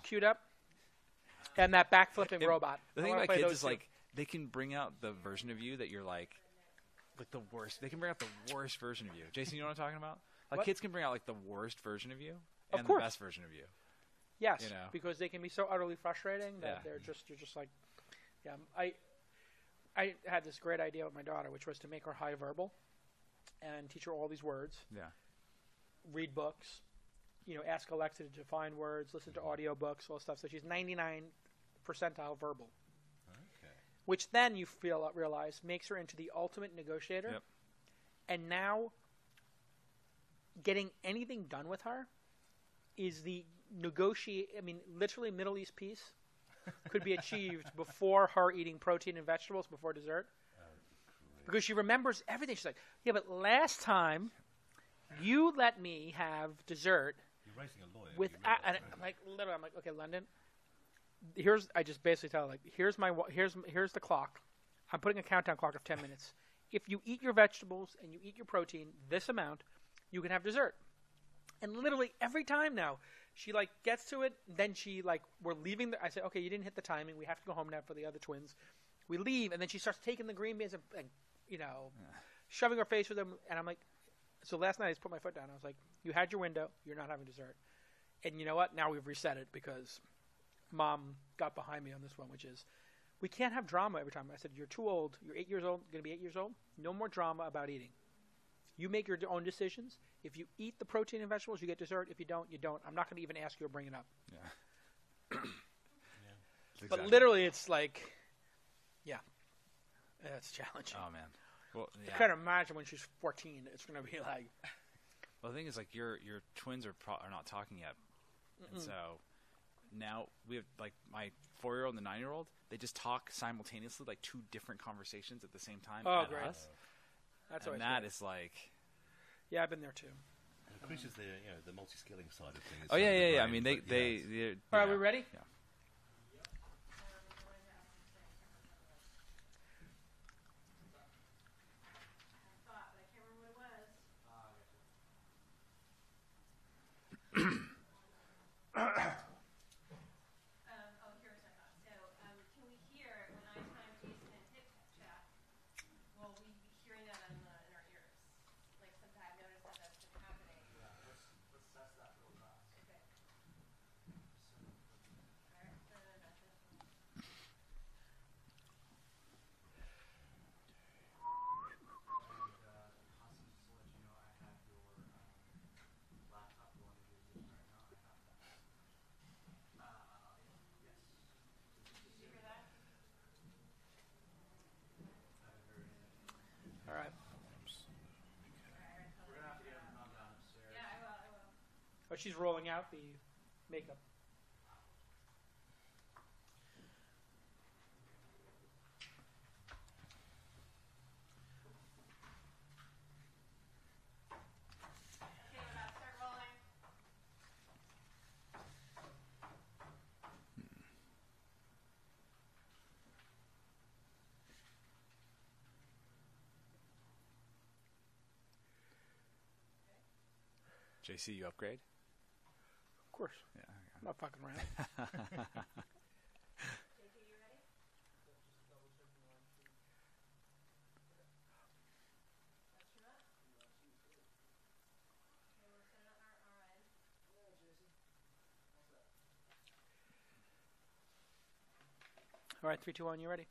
queued up, and that backflipping robot. The thing about kids is like they can bring out the version of you that you're like the worst. They can bring out the worst version of you. Jason, you know what I'm talking about? Like kids can bring out like the worst version of you and the best version of you. Yes, you know? Because they can be so utterly frustrating that you're just like, yeah. I had this great idea with my daughter, which was to make her high verbal, and teach her all these words. Yeah. Read books, ask Alexa to define words, listen to audiobooks, all stuff. So she's 99 percentile verbal. Okay. Which then you realize makes her into the ultimate negotiator. Yep. And now getting anything done with her is the literally Middle East peace could be achieved before her eating protein and vegetables before dessert. Because she remembers everything. She's like, yeah, but last time you let me have dessert. You're raising a lawyer. And I'm like, literally, okay, London. I just basically tell her, like, here's the clock. I'm putting a countdown clock of 10 minutes. If you eat your vegetables and you eat your protein, this amount, you can have dessert. And literally every time now, she like gets to it. Then she like, we're leaving. I say, okay, you didn't hit the timing. We have to go home now for the other twins. We leave, and then she starts taking the green beans and shoving her face with them. And I'm like, so last night I just put my foot down. I was like, you had your window. You're not having dessert. And you know what? Now we've reset it because Mom got behind me on this one, which is we can't have drama every time. I said, you're too old. You're 8 years old. Going to be 8 years old. No more drama about eating. You make your own decisions. If you eat the protein and vegetables, you get dessert. If you don't, you don't. I'm not going to even ask you or bring it up. Yeah. But literally, it's like, it's challenging. Oh, man. Well, I can't imagine when she's 14, it's going to be like. Well, the thing is, like, your twins are not talking yet. And so now we have, like, my 4-year-old and the 9-year-old, they just talk simultaneously, like, 2 different conversations at the same time. Oh, great. Us. That's and that is like. Yeah, I've been there too. It increases the multi-skilling side of things. Oh yeah. I mean, they all right, we ready? Yeah. Oh, she's rolling out the makeup. JC, you upgrade? Of course. Yeah. I'm not fucking around. JC, you ready? All right, 3, 2, 1, you ready?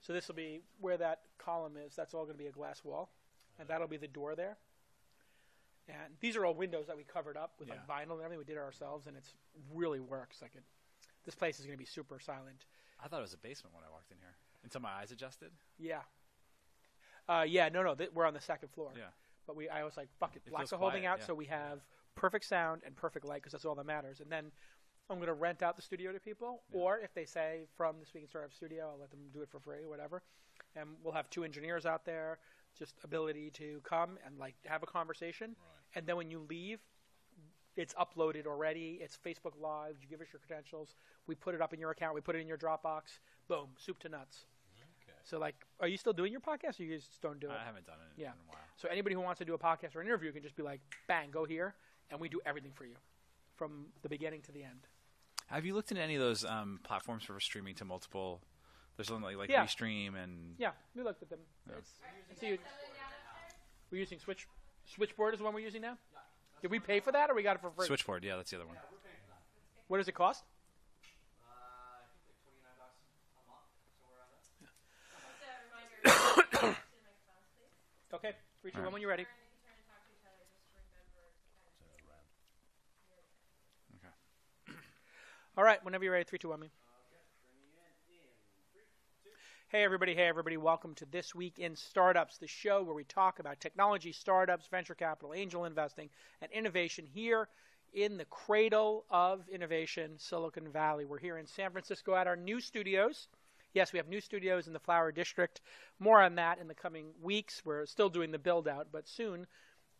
So this will be where that column is. That's all going to be a glass wall, and that'll be the door there. And these are all windows that we covered up with like vinyl and everything. We did it ourselves, and it's really works. Like this place is going to be super silent. I thought it was a basement when I walked in here until my eyes adjusted. Yeah. No. We're on the second floor. Yeah. But I was like, fuck it. Blocks are holding out, so we have perfect sound and perfect light because that's all that matters. And then I'm going to rent out the studio to people, or if they say from the Speaking Startup Studio, I'll let them do it for free, whatever. And we'll have 2 engineers out there, just ability to come and like have a conversation. Right. And then when you leave, it's uploaded already. It's Facebook Live. You give us your credentials. We put it up in your account. We put it in your Dropbox. Boom, soup to nuts. Okay. So, like, are you still doing your podcast, or you just don't do it? I haven't done it in a while. So anybody who wants to do a podcast or an interview can just be like, bang, go here, and we do everything for you from the beginning to the end. Have you looked into any of those platforms for streaming to multiple? There's something like Yeah. Restream and Yeah, we looked at them. Yeah. We're using Switchboard is the one we're using now? Did we pay for that, or we got it for free? Switchboard. Yeah, that's the other one. What does it cost? I think like $29 a month, somewhere around there. Okay, 3, 2, 1 All right. when you're ready. Okay. All right, whenever you're ready, 3, 2, 1 me. Hey everybody, welcome to This Week in Startups, the show where we talk about technology, startups, venture capital, angel investing, and innovation here in the cradle of innovation, Silicon Valley. We're here in San Francisco at our new studios. Yes, we have new studios in the Flower District. More on that in the coming weeks. We're still doing the build-out, but soon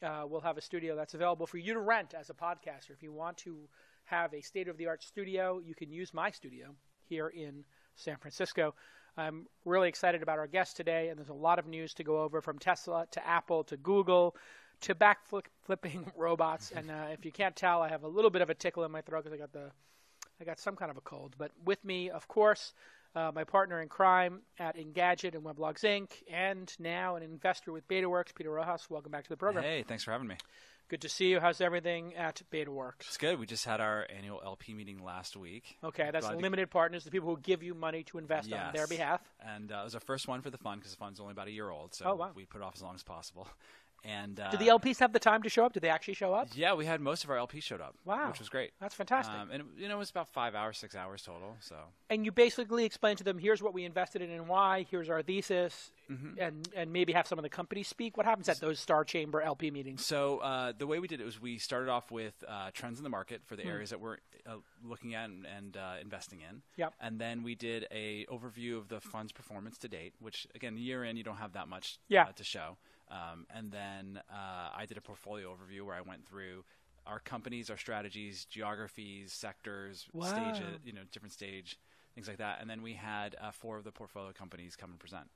we'll have a studio that's available for you to rent as a podcaster. If you want to have a state-of-the-art studio, you can use my studio here in San Francisco. I'm really excited about our guest today, and there's a lot of news to go over, from Tesla to Apple to Google to backflipping robots. And if you can't tell, I have a little bit of a tickle in my throat because I got some kind of a cold. But with me, of course, my partner in crime at Engadget and Weblogs Inc., and now an investor with BetaWorks, Peter Rojas. Welcome back to the program. Hey, thanks for having me. Good to see you. How's everything at BetaWorks? It's good. We just had our annual LP meeting last week. Okay, that's limited partners, the people who give you money to invest on their behalf. And it was our first one for the fund because the fund's only about a year old, so we put it off as long as possible. And did the LPs have the time to show up? Did they actually show up? Yeah, we had most of our LPs showed up. Wow, which was great. That's fantastic. And it was about 5 hours, 6 hours total. So. And you basically explained to them, here's what we invested in and why. Here's our thesis, and maybe have some of the companies speak. What happens at those Star Chamber LP meetings? So the way we did it was we started off with trends in the market for the areas that we're looking at and investing in. Yep. And then we did a overview of the fund's performance to date, which again, year in you don't have that much to show. And then I did a portfolio overview where I went through our companies, our strategies, geographies, sectors, stage, different stage, things like that. And then we had 4 of the portfolio companies come and present.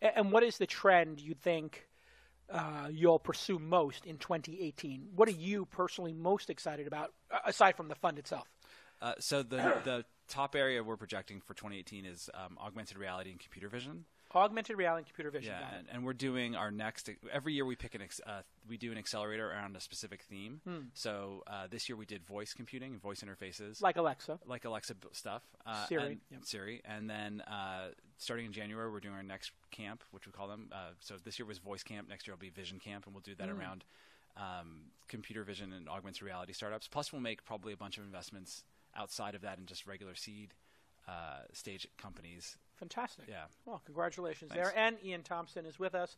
And what is the trend you think you'll pursue most in 2018? What are you personally most excited about, aside from the fund itself? So the top area we're projecting for 2018 is augmented reality and computer vision. Augmented reality and computer vision. Yeah, and we're doing our next. Every year we pick we do an accelerator around a specific theme. So this year we did voice computing and voice interfaces, like Alexa stuff. Siri. Siri, and then starting in January we're doing our next camp, which we call them. So this year was voice camp. Next year will be vision camp, and we'll do that around computer vision and augmented reality startups. Plus, we'll make probably a bunch of investments outside of that in just regular seed stage companies. Fantastic. Yeah. Well, congratulations Thanks. there. And Iain Thompson is with us.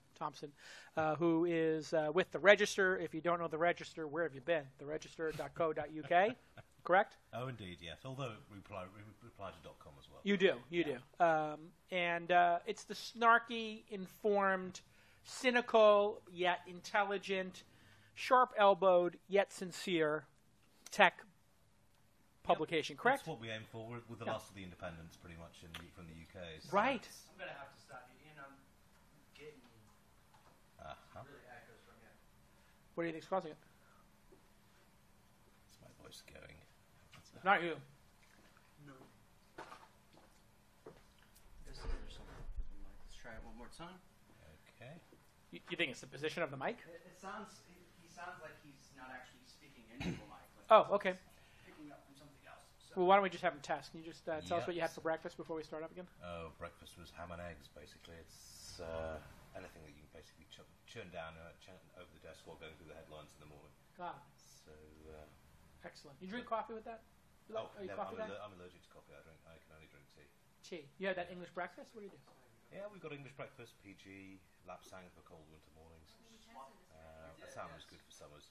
Who is with The Register. If you don't know The Register, where have you been? theregister.co.uk, correct? Oh, indeed, yes. Although we reply to .com as well. You do. And it's the snarky, informed, cynical, yet intelligent, sharp-elbowed, yet sincere tech publication, correct? That's what we aim for. We're the last of the independents, pretty much, from the UK. So right. I'm going to have to stop you, Ian. I'm getting really echoes from you. What do you think's causing it? it's my voice going. Not you. No. This is there's something with the mic. Let's try it one more time. Okay. You think it's the position of the mic? It sounds. He sounds like he's not actually speaking into the mic. Like Oh, okay. Picking up from something else. So. Well, why don't we just have him test? Can you just tell us Yeah. what you had for breakfast before we start up again? Oh, breakfast was ham and eggs, basically. It's anything that you can basically churn down churn over the desk while going through the headlines in the morning. God, So, excellent. You drink coffee with that? Are you no, coffee guy? I'm allergic to coffee. I can only drink tea. Tea. You had that English breakfast? What do you do? Yeah, we've got English breakfast, PG, lapsang for cold winter mornings. That sounds good for summers.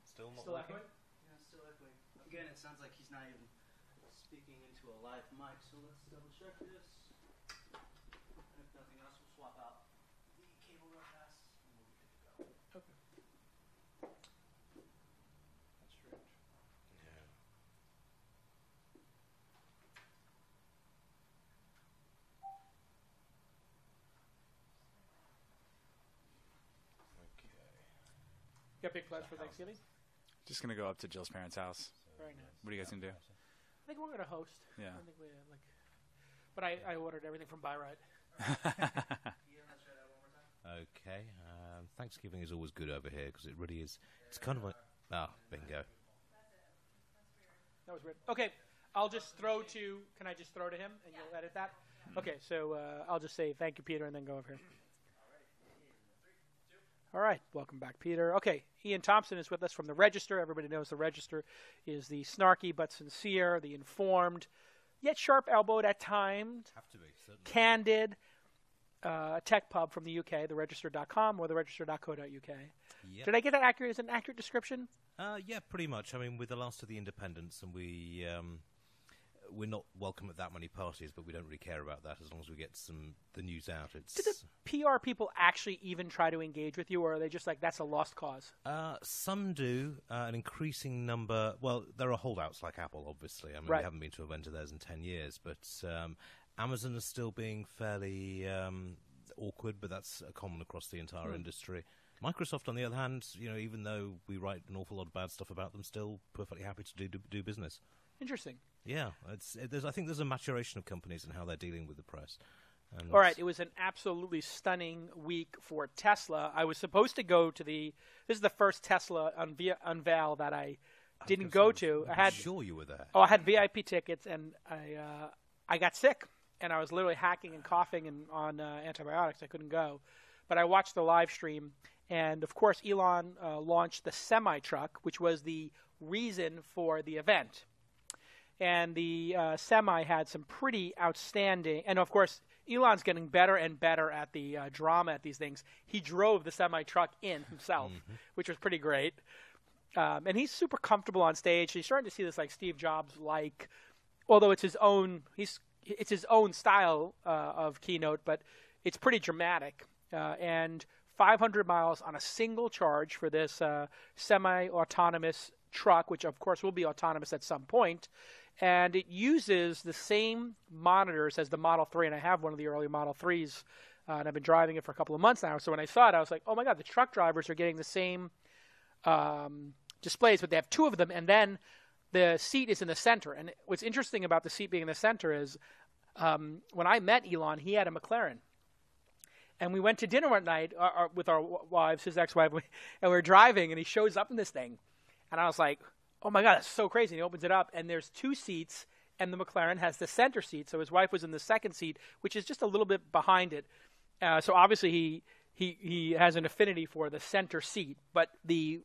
Still not Still working? echoing? Yeah, still echoing. Again, it sounds like he's not even speaking into a live mic. So let's double check this. And if nothing else, we'll swap out the cable real fast, and we'll be good to go. Okay. That's strange. Yeah. got big plans for Thanksgiving? Just gonna go up to Jill's parents' house. Very nice. What are you guys gonna do? I think we're gonna host. Yeah. I think we but I ordered everything from Buy Right. Okay. Thanksgiving is always good over here because it really is. It's kind of like bingo. That was weird. Okay, I'll just throw to. Can I just throw to him and you'll edit that? Okay, so I'll just say thank you, Peter, and then go over here. All right, welcome back, Peter. Okay, Iain Thompson is with us from the Register. Everybody knows the Register is the snarky but sincere, the informed, yet sharp-elbowed at times, Have to be, certainly. candid tech pub from the UK, theregister.com or theregister.co.uk. Yep. Did I get that accurate? Is it an accurate description? Yeah, pretty much. I mean, we're the last of the independents, and we're not welcome at that many parties, but we don't really care about that as long as we get the news out. Do the PR people actually even try to engage with you, or are they just like, that's a lost cause? Some do. An increasing number. Well, there are holdouts like Apple, obviously. I mean, Right. we haven't been to an event of theirs in 10 years, but Amazon is still being fairly awkward, but that's common across the entire industry. Microsoft, on the other hand, even though we write an awful lot of bad stuff about them, still perfectly happy to do business. Interesting. Yeah, I think there's a maturation of companies and how they're dealing with the press. And All right, it was an absolutely stunning week for Tesla. I was supposed to go to this is the first Tesla unveil that I didn't go to. I'm sure you were there. I had VIP tickets, and I got sick, and I was literally hacking and coughing and on antibiotics. I couldn't go, but I watched the live stream, and of course, Elon launched the semi-truck, which was the reason for the event. And the semi had some pretty outstanding, and of course, Elon's getting better and better at the drama at these things. He drove the semi-truck in himself, which was pretty great. And he's super comfortable on stage. He's starting to see this like Steve Jobs, although it's his own style of keynote, but it's pretty dramatic. And 500 miles on a single charge for this semi-autonomous truck, which of course will be autonomous at some point. And it uses the same monitors as the Model 3, and I have one of the early Model 3s, and I've been driving it for a couple of months now. So when I saw it, I was like, oh my God, the truck drivers are getting the same displays, but they have two of them, and then the seat is in the center. And what's interesting about the seat being in the center is when I met Elon, he had a McLaren. And we went to dinner one night with our wives, his ex-wife, and we were driving, and he shows up in this thing. And I was like, oh my God, that's so crazy. And he opens it up, and there's two seats, and the McLaren has the center seat. So his wife was in the second seat, which is just a little bit behind it. So obviously he has an affinity for the center seat. But the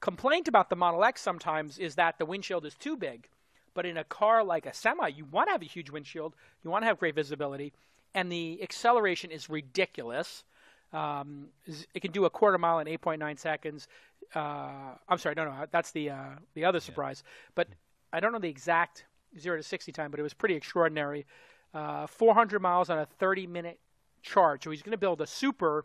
complaint about the Model X sometimes is that the windshield is too big. But in a car like a semi, you want to have a huge windshield. You want to have great visibility. And the acceleration is ridiculous. It can do a quarter mile in 8.9 seconds. I'm sorry, no, that's the other surprise. But I don't know the exact 0 to 60 time, but it was pretty extraordinary. 400 miles on a 30-minute charge. So he's going to build a supercharger.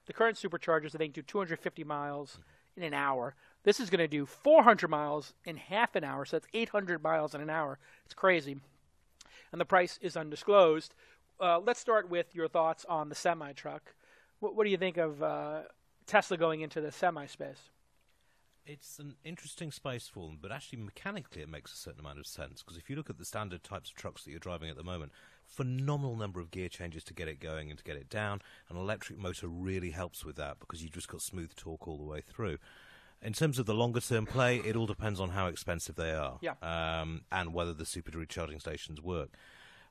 The current superchargers, I think, do 250 miles in an hour. This is going to do 400 miles in half an hour, so that's 800 miles in an hour. It's crazy. And the price is undisclosed. Let's start with your thoughts on the semi-truck. What do you think of Tesla going into the semi-space? It's an interesting space for them, but actually mechanically it makes a certain amount of sense, because if you look at the standard types of trucks that you're driving at the moment, phenomenal number of gear changes to get it going and to get it down. An electric motor really helps with that because you've just got smooth torque all the way through. In terms of the longer-term play, it all depends on how expensive they are, and whether the super recharging stations work.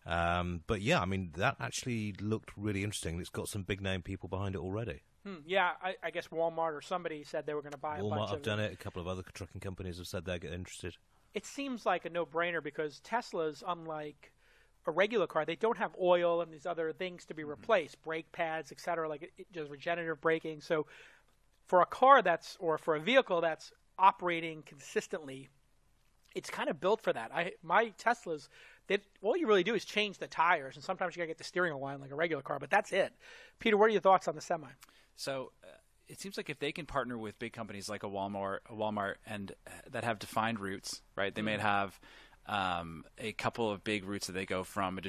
But yeah, I mean, that actually looked really interesting. It's got some big-name people behind it already. Yeah, I guess Walmart or somebody said they were going to buy a bunch of Walmart have done it. A couple of other trucking companies have said they're getting interested. It seems like a no-brainer because Tesla's, unlike a regular car, they don't have oil and these other things to be replaced, brake pads, etc. Like it does regenerative braking. So for a car or for a vehicle that's operating consistently, it's kind of built for that. My Teslas, all you really do is change the tires, and sometimes you gotta get the steering aligned like a regular car, but that's it. Peter, what are your thoughts on the semi? So it seems like if they can partner with big companies like a Walmart, and that have defined routes, right? They may have a couple of big routes that they go from a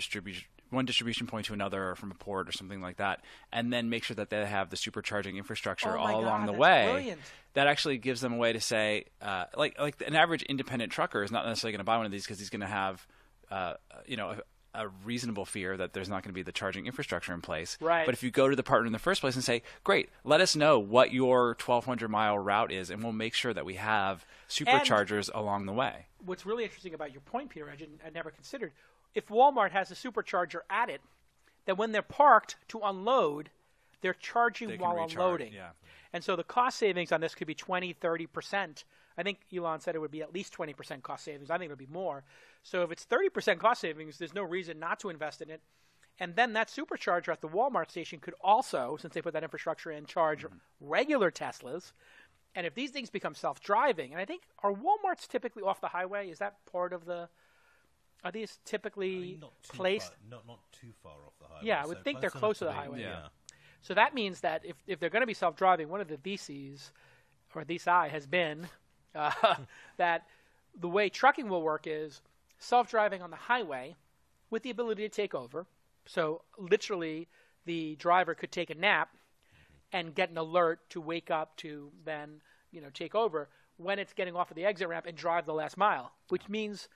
one distribution point to another or from a port or something like that, and then make sure that they have the supercharging infrastructure Oh my all along God, the that's way. brilliant. That actually gives them a way to say, like an average independent trucker is not necessarily going to buy one of these because he's going to have, a reasonable fear that there's not going to be the charging infrastructure in place. Right. But if you go to the partner in the first place and say, great, let us know what your 1,200-mile route is, and we'll make sure that we have superchargers along the way. What's really interesting about your point, Peter, I never considered, if Walmart has a supercharger at it, then when they're parked to unload, they're charging They can while recharge, unloading. yeah. And so the cost savings on this could be 20, 30%. I think Elon said it would be at least 20% cost savings. I think it would be more. So if it's 30% cost savings, there's no reason not to invest in it. And then that supercharger at the Walmart station could also, since they put that infrastructure in, charge regular Teslas. And if these things become self-driving, and I think, are Walmarts typically off the highway? Is that part of the... Are these typically placed? Not too far off the highway. Yeah, I would think they're enough close to the be- highway. Yeah. So that means that if they're going to be self-driving, one of the theses, or thesis, has been that the way trucking will work is self-driving on the highway with the ability to take over. So literally the driver could take a nap and get an alert to wake up to then take over when it's getting off of the exit ramp and drive the last mile, which means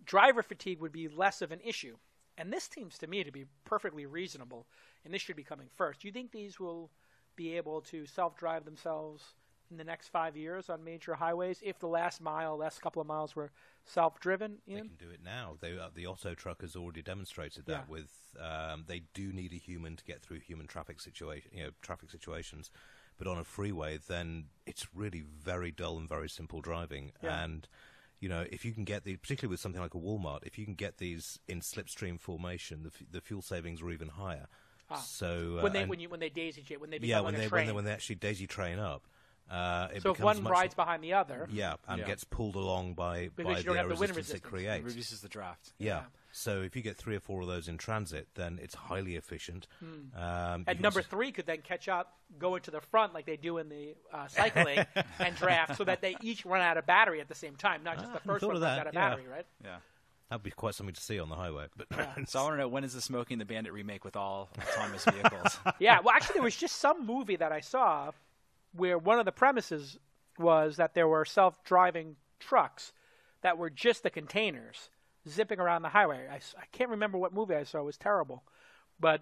driver fatigue would be less of an issue. And this seems to me to be perfectly reasonable, and this should be coming first. Do you think these will be able to self-drive themselves in the next 5 years on major highways if the last couple of miles were self-driven? They can do it now. The Otto truck has already demonstrated that with they do need a human to get through human traffic situations. But on a freeway, then it's really very dull and very simple driving. Yeah. And if you can get particularly with something like a Walmart, if you can get these in slipstream formation, the fuel savings are even higher. So when they daisy chain, when they become like a train. when they actually daisy train up. So if one rides behind the other, gets pulled along by because you the don't have air the wind resistance it resistance. It creates. reduces the draft. Yeah. So if you get 3 or 4 of those in transit, then it's highly efficient. And number 3 could then catch up, go into the front like they do in the cycling, and draft, so that they each run out of battery at the same time, not just the first one runs out of battery, right? Yeah. That'd be quite something to see on the highway. But So I want to know, when is the Smokey and the Bandit remake with all autonomous vehicles? Yeah, well, actually, there was just some movie that I saw where one of the premises was that there were self-driving trucks that were just the containers zipping around the highway. I can't remember what movie I saw. It was terrible. But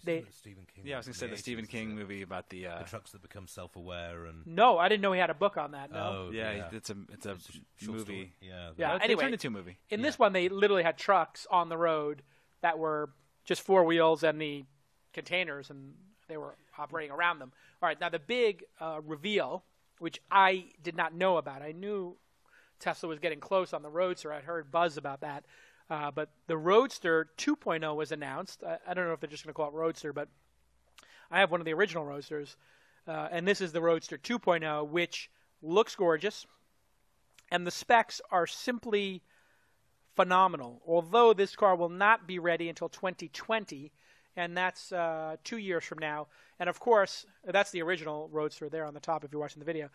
the Stephen King. Yeah, I was going to say the Stephen King movie about the trucks that become self-aware and. No, I didn't know he had a book on that. No. Oh, yeah, it's a short movie. story. Yeah. Yeah. They Anyway, turned it into a movie. In this one, they literally had trucks on the road that were just 4 wheels and the containers, and they were operating around them. All right, now the big reveal, which I did not know about. I knew Tesla was getting close on the Roadster. I'd heard buzz about that. But the Roadster 2.0 was announced. I don't know if they're just going to call it Roadster, but I have one of the original Roadsters. And this is the Roadster 2.0, which looks gorgeous. And the specs are simply phenomenal. Although this car will not be ready until 2020, and that's 2 years from now. And, of course, that's the original Roadster there on the top if you're watching the video.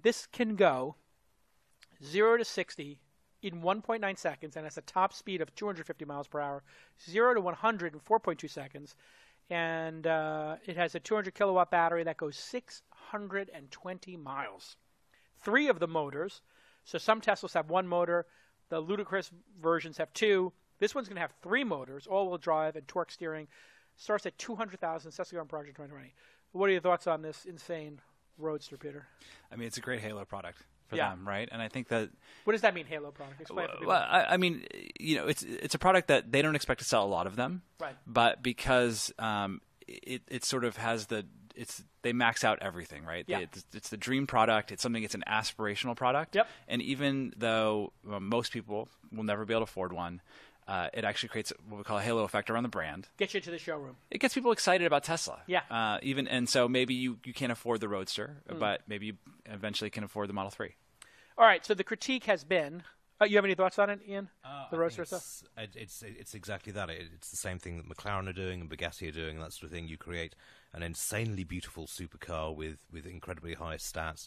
This can go 0 to 60 in 1.9 seconds, and has a top speed of 250 miles per hour, 0 to 100 in 4.2 seconds. And it has a 200 kilowatt battery that goes 620 miles. 3 of the motors, so some Teslas have 1 motor, the ludicrous versions have 2. This one's going to have 3 motors, all-wheel drive and torque steering. Starts at $200,000, sets to go on production 2020. What are your thoughts on this insane Roadster, Peter? I mean, it's a great Halo product for them, right? And I think that... What does that mean, Halo product? Explain for people. Well, I mean, it's a product that they don't expect to sell a lot of them. Right. But because it sort of has they max out everything, right? Yeah. It's the dream product. It's something. It's an aspirational product. Yep. And even though most people will never be able to afford one, it actually creates what we call a halo effect around the brand. Get you to the showroom. It gets people excited about Tesla. Yeah. And so maybe you can't afford the Roadster, but maybe you eventually can afford the Model 3. All right. So the critique has been. You have any thoughts on it, Ian? The Roadster stuff. It's exactly that. It's the same thing that McLaren are doing and Bugatti are doing, and that sort of thing. You create an insanely beautiful supercar with incredibly high stats.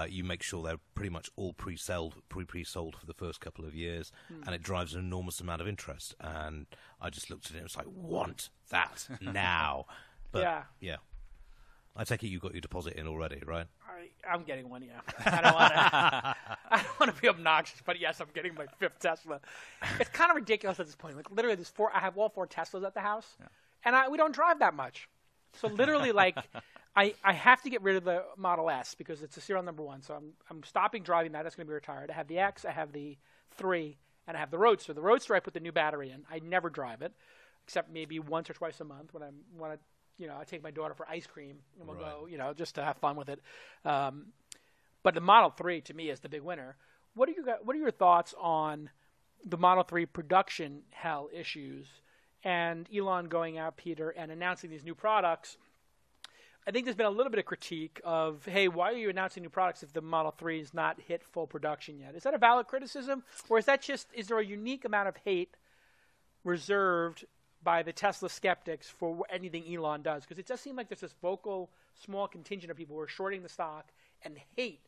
You make sure they're pretty much all pre-sold for the first couple of years, and it drives an enormous amount of interest. And I just looked at it and was like, want that now. But, yeah. I take it you got your deposit in already, right? I'm getting one, yeah. I don't want to be obnoxious, but yes, I'm getting my 5th Tesla. It's kind of ridiculous at this point. Like literally, I have all 4 Teslas at the house, and we don't drive that much. So literally, like, I have to get rid of the Model S because it's a serial number 1. So I'm stopping driving that. It's going to be retired. I have the X, I have the 3, and I have the Roadster. The Roadster, I put the new battery in. I never drive it, except maybe once or twice a month when I want to. I take my daughter for ice cream, and we'll go, just to have fun with it. But the Model 3, to me, is the big winner. What are your thoughts on the Model 3 production hell issues and Elon going out, Peter, and announcing these new products? I think there's been a little bit of critique of, hey, why are you announcing new products if the Model 3 is not hit full production yet? Is that a valid criticism, or is there a unique amount of hate reserved by the Tesla skeptics for anything Elon does? Because it does seem like there's this vocal, small contingent of people who are shorting the stock and hate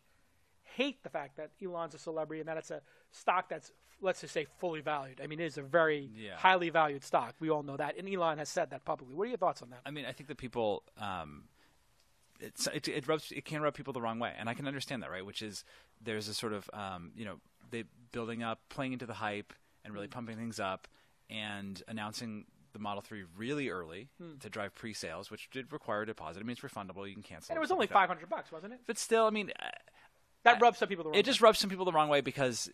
the fact that Elon's a celebrity and that it's a stock that's, let's just say, fully valued. I mean, it is a very highly valued stock. We all know that. And Elon has said that publicly. What are your thoughts on that? I mean, I think that people, it can rub people the wrong way. And I can understand that, right? Which is there's a sort of, they building up, playing into the hype and really pumping things up and announcing the Model 3 really early to drive pre-sales, which did require a deposit. I mean, it's refundable. You can cancel. And it was only $500, wasn't it? But still, I mean, that rubs some people the wrong way. It just rubs some people the wrong way because,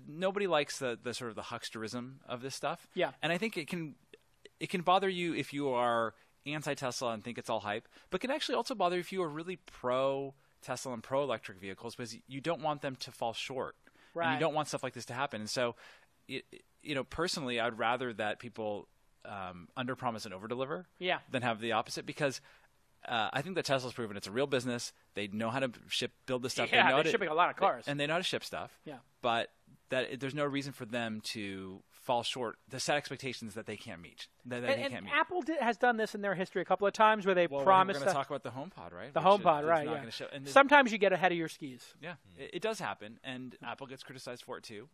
nobody likes the sort of the hucksterism of this stuff. Yeah. And I think it can bother you if you are anti-Tesla and think it's all hype, but can actually also bother you if you are really pro-Tesla and pro-electric vehicles because you don't want them to fall short. Right. And you don't want stuff like this to happen. And so, personally, I'd rather that people underpromise and overdeliver than have the opposite because I think that Tesla's proven it's a real business. They know how to build the stuff. Yeah, they're shipping a lot of cars. And they know how to ship stuff. Yeah. But there's no reason for them to fall short, to set expectations that they can't meet. Apple has done this in their history a couple of times where they promised. We're going to talk about the HomePod, right? The HomePod, right, yeah. Sometimes you get ahead of your skis. Yeah, it does happen, and Apple gets criticized for it too.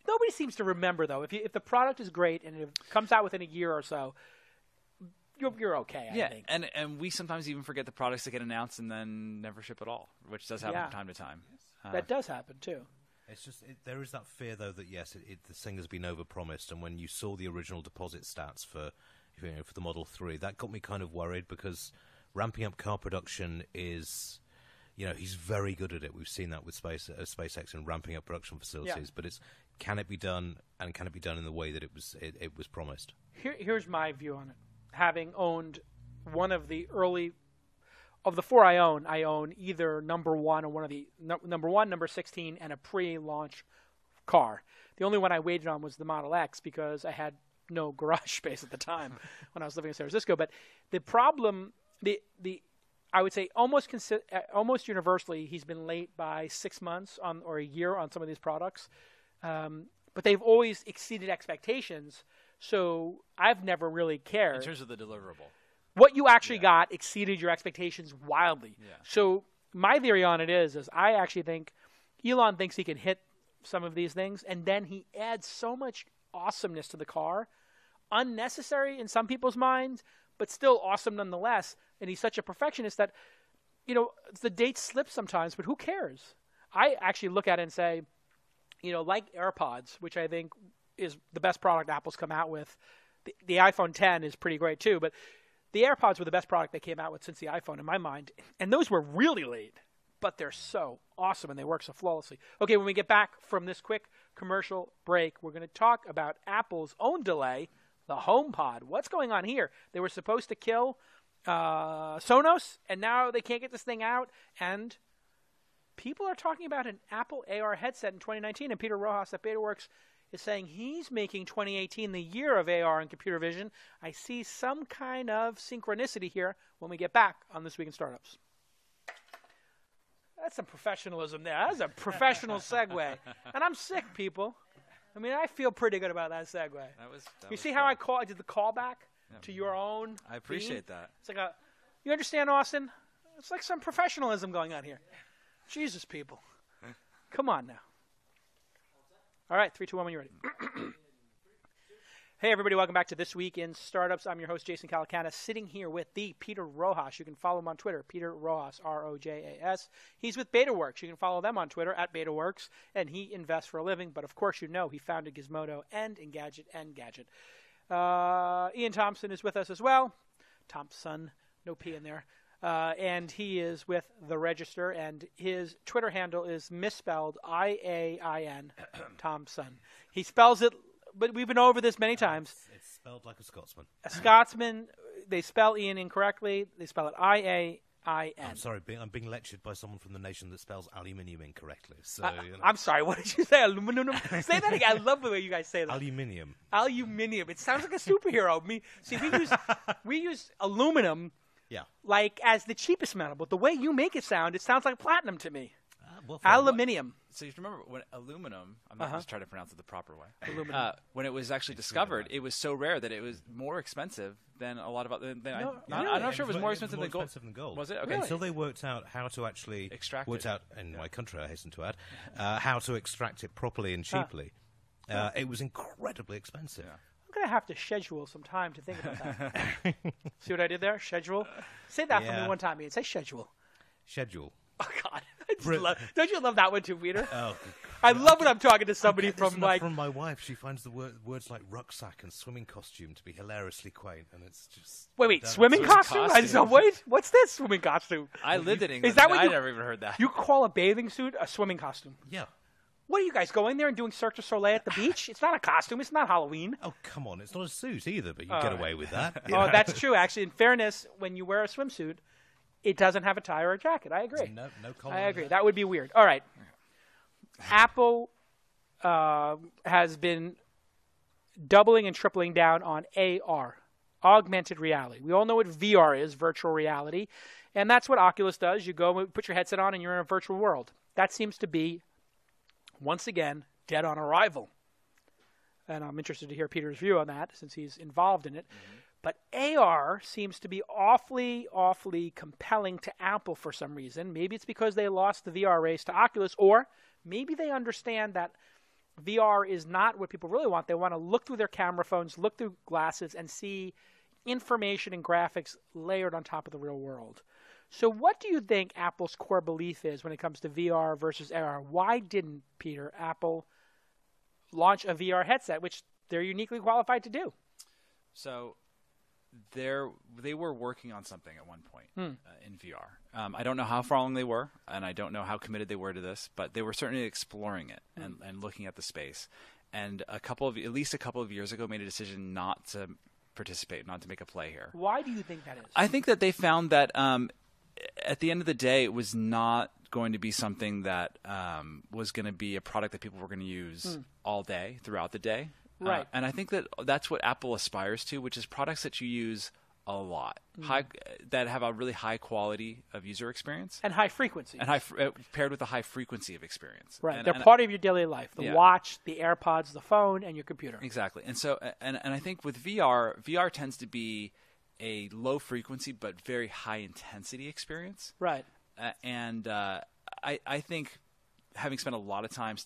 Nobody seems to remember, though. If the product is great and it comes out within a year or so, you're okay, I think. And we sometimes even forget the products that get announced and then never ship at all, which does happen from time to time. That does happen, too. It's just there is that fear, though, that, yes, this thing has been overpromised. And when you saw the original deposit stats for the Model 3, that got me kind of worried because ramping up car production is... he's very good at it. We've seen that with SpaceX and ramping up production facilities. But can it be done, and can it be done in the way that it was promised? Here's my view on it. Having owned one of the early of the 4 I own either number 1 or one of the number 1, number 16, and a pre-launch car. The only one I waited on was the Model X because I had no garage space at the time when I was living in San Francisco. But the problem, I would say almost universally, he's been late by 6 months or a year on some of these products. But they've always exceeded expectations, so I've never really cared. In terms of the deliverable. What you actually got exceeded your expectations wildly. Yeah. So my theory on it is I actually think Elon thinks he can hit some of these things, and then he adds so much awesomeness to the car, unnecessary in some people's minds, but still awesome nonetheless. And he's such a perfectionist that, the dates slip sometimes, but who cares? I actually look at it and say, like AirPods, which I think is the best product Apple's come out with. The iPhone 10 is pretty great too, but the AirPods were the best product they came out with since the iPhone in my mind. And those were really late, but they're so awesome and they work so flawlessly. Okay, when we get back from this quick commercial break, we're going to talk about Apple's own delay, the HomePod. What's going on here? They were supposed to kill Sonos, and now they can't get this thing out. And people are talking about an Apple AR headset in 2019, and Peter Rojas at BetaWorks is saying he's making 2018 the year of AR and computer vision. I see some kind of synchronicity here when we get back on This Week in Startups. That's some professionalism there. That's a professional segue. And I'm sick, people. I mean, I feel pretty good about that segue. You see how I did the callback to your own I appreciate theme? that. It's like you understand, Austin? It's like some professionalism going on here. Jesus, people. Come on now. All right, 3, 2, 1 when you're ready. Hey, everybody. Welcome back to This Week in Startups. I'm your host, Jason Calacana, sitting here with the Peter Rojas. You can follow him on Twitter, Peter Rojas, R-O-J-A-S. He's with BetaWorks. You can follow them on Twitter, at BetaWorks, and he invests for a living. But, of course, you know he founded Gizmodo and Engadget and Gadget. Iain Thompson is with us as well. Thompson, no P in there. And he is with The Register, and his Twitter handle is misspelled I-A-I-N, Thompson. He spells it, but we've been over this many times. It's spelled like a Scotsman. A Scotsman, they spell Ian incorrectly. They spell it I-A-I-N. I'm sorry, I'm being lectured by someone from the nation that spells aluminium incorrectly. So I'm sorry, what did you say? Aluminum? Say that again. I love the way you guys say that. Aluminium. Aluminium. It sounds like a superhero. We use aluminum. Yeah. Like as the cheapest metal, but the way you make it sound, it sounds like platinum to me. Well, Aluminium. So you remember when aluminum, I'm not just trying to pronounce it the proper way. Aluminum. When it was actually discovered, it was so rare that it was more expensive than a lot of other. No, I'm really? not sure it was more expensive than gold. Was it? Okay. Really? Until they worked out how to actually Extract worked it. out in my country, I hasten to add, how to extract it properly and cheaply. It was incredibly expensive. Yeah. I'm going to have to schedule some time to think about that. See what I did there? Schedule? Say that for me one time, Ian. Say schedule. Schedule. Oh, God. Don't you love that one too, Peter? Oh, I love when I'm talking to somebody from like... From my wife, she finds the words like rucksack and swimming costume to be hilariously quaint, and it's just... Wait, swimming costume? I just, wait, what's this swimming costume? I lived in England. Is that what I you... never even heard that. You call a bathing suit a swimming costume? Yeah. What are you guys going there and doing Cirque du Soleil at the beach? It's not a costume. It's not Halloween. Oh, come on. It's not a suit either, but you get away with that. Oh, that's true. Actually, in fairness, when you wear a swimsuit, it doesn't have a tie or a jacket. I agree. No collar. I agree. That would be weird. All right. Apple has been doubling and tripling down on AR, augmented reality. We all know what VR is, virtual reality, and that's what Oculus does. You go and put your headset on and you're in a virtual world. That seems to be, once again, dead on arrival. And I'm interested to hear Peter's view on that since he's involved in it. Mm-hmm. But AR seems to be awfully, awfully compelling to Apple for some reason. Maybe it's because they lost the VR race to Oculus, or maybe they understand that VR is not what people really want. They want to look through their camera phones, look through glasses, and see information and graphics layered on top of the real world. So what do you think Apple's core belief is when it comes to VR versus AR? Why didn't, Peter, Apple launch a VR headset, which they're uniquely qualified to do? So they were working on something at one point in VR. I don't know how far along they were, and I don't know how committed they were to this, but they were certainly exploring it and looking at the space. And at least a couple of years ago, made a decision not to participate, not to make a play here. Why do you think that is? I think that they found that at the end of the day, it was not going to be something that was going to be a product that people were going to use all day, throughout the day. Right. And I think that that's what Apple aspires to, which is products that you use a lot, that have a really high quality of user experience. And high frequency. And paired with a high frequency of experience. Right. They're part of your daily life. The watch, the AirPods, the phone, and your computer. Exactly. And so, and I think with VR tends to be a low frequency but very high intensity experience. Right. And I think having spent a lot of time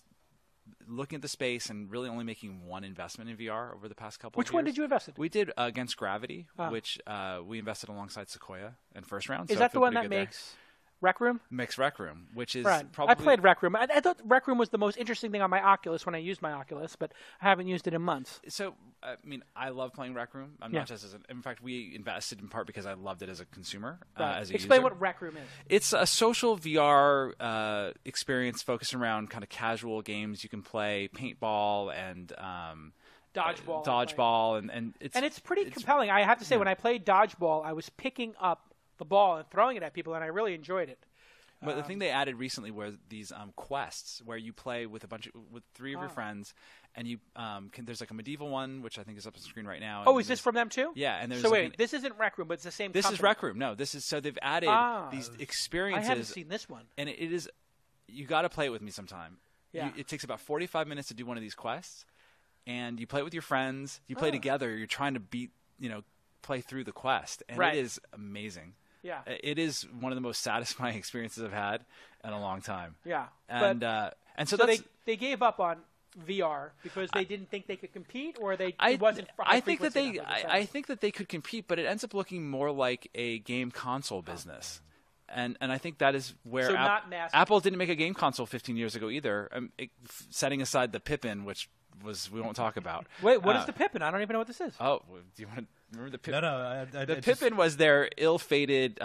looking at the space and really only making one investment in VR over the past couple of years. Which one did you invest in? We did Against Gravity, which we invested alongside Sequoia in first round. Is that the one that makes Rec Room? Makes Rec Room, which is probably... I played Rec Room. I thought Rec Room was the most interesting thing on my Oculus when I used my Oculus, but I haven't used it in months. So, I mean, I love playing Rec Room. I'm not just in fact, we invested in part because I loved it as a consumer, as a Explain user. what Rec Room is. It's a social VR experience focused around kind of casual games. You can play paintball and dodgeball, and it's pretty compelling. I have to say, when I played dodgeball, I was picking up the ball and throwing it at people, and I really enjoyed it. But the thing they added recently were these quests where you play with with three of your friends, and you there's like a medieval one which I think is up on the screen right now. Oh, is this from them too? Yeah, and there's so wait, this isn't Rec Room, but it's the same. This company. is Rec Room. No, this is so they've added these experiences. I haven't seen this one, and it is you got to play it with me sometime. Yeah, it takes about 45 minutes to do one of these quests, and you play it with your friends. You play together. You're trying to play through the quest, and it is amazing. Yeah. It is one of the most satisfying experiences I've had in a long time. Yeah. And so so that's, they gave up on VR because they didn't think they could compete, or it I wasn't. I think that I think that they could compete, but it ends up looking more like a game console business. And I think that is where So not mass- Apple didn't make a game console 15 years ago either. Setting aside the Pippin, which we won't talk about. Wait, what is the Pippin? I don't even know what this is. Oh, do you want to remember the Pippin? No, The Pippin was their ill-fated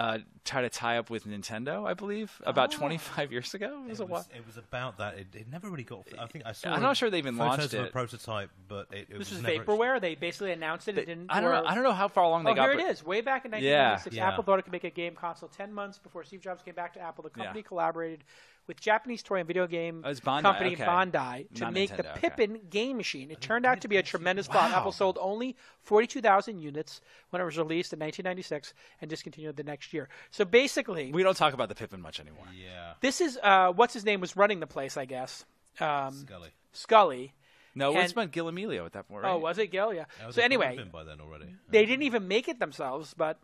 try to tie up with Nintendo, I believe, about 25 years ago. It was about that. It never really got. I think I saw. I'm not sure they even launched photos of it. a prototype, but it This was is never vaporware. They basically announced it. It didn't. I don't know how far along they Oh, got. here it is. Way back in 1996, Yeah. Apple thought it could make a game console. 10 months before Steve Jobs came back to Apple, the company Yeah. collaborated with Japanese toy and video game Oh, it's Bandai, company okay. Bandai to Not make the Nintendo, okay. Pippin game machine. It turned out to be a tremendous flop. Apple sold only 42,000 units when it was released in 1996 and discontinued the next year. So basically, We don't talk about the Pippin much anymore. Yeah, this is what's his name was running the place, I guess. Scully. Scully. No, And- it's about Gil Amelio at that point, right? Oh, was it Gil? Yeah. That was So a anyway, Pippin by then already. they didn't even make it themselves, but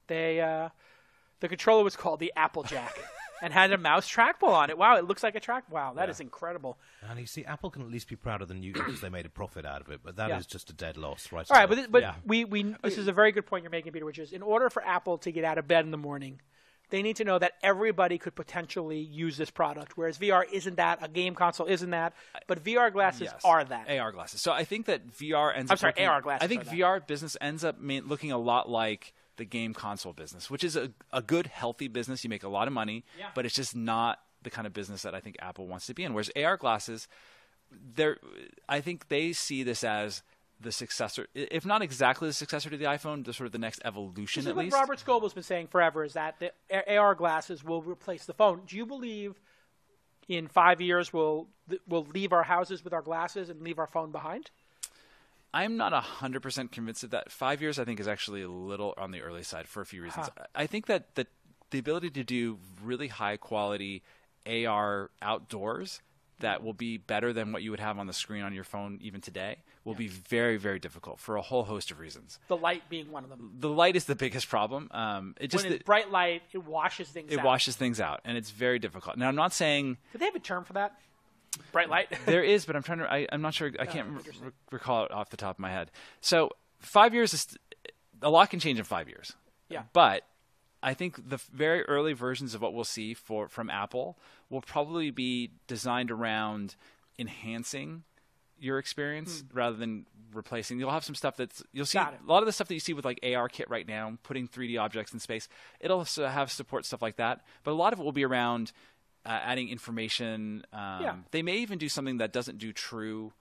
they the controller was called the Applejack and had a mouse trackball on it. Wow, it looks like a track. Wow, that is incredible. And you see, Apple can at least be proud of the Newton because they made a profit out of it, but that is Yeah. just a dead loss, right? All right, but Yeah. we this is a very good point you're making, Peter, which is in order for Apple to get out of bed in the morning, they need to know that everybody could potentially use this product, whereas VR isn't that, a game console isn't that, but VR glasses Yes. are that. AR glasses. So I think that VR ends I'm up sorry, looking, AR glasses I think are that. VR business ends up looking a lot like the game console business, which is a good, healthy business. You make a lot of money, but it's just not the kind of business that I think Apple wants to be in. Whereas AR glasses, I think they see this as the successor, if not exactly the successor to the iPhone, the sort of the next evolution This is at what least. Robert Scoble's been saying forever, is that the AR glasses will replace the phone. Do you believe in 5 years we'll leave our houses with our glasses and leave our phone behind? I'm not 100% convinced of that. 5 years, I think, is actually a little on the early side for a few reasons. I think that the ability to do really high quality AR outdoors that will be better than what you would have on the screen on your phone even today will be very, very difficult for a whole host of reasons. The light being one of them. The light is the biggest problem. When it's bright light, it washes things out. It washes things out, and it's very difficult. Now, I'm not saying Do they have a term for that? Bright light? there is, but I'm not sure. I can't interesting. recall it off the top of my head. So 5 years is a lot can change in 5 years. Yeah. But I think the very early versions of what we'll see from Apple will probably be designed around enhancing your experience rather than replacing. You'll have some stuff you'll see Got it. a lot of the stuff that you see with like ARKit right now, putting 3D objects in space. It'll also have support stuff like that, but a lot of it will be around adding information. They may even do something that doesn't do true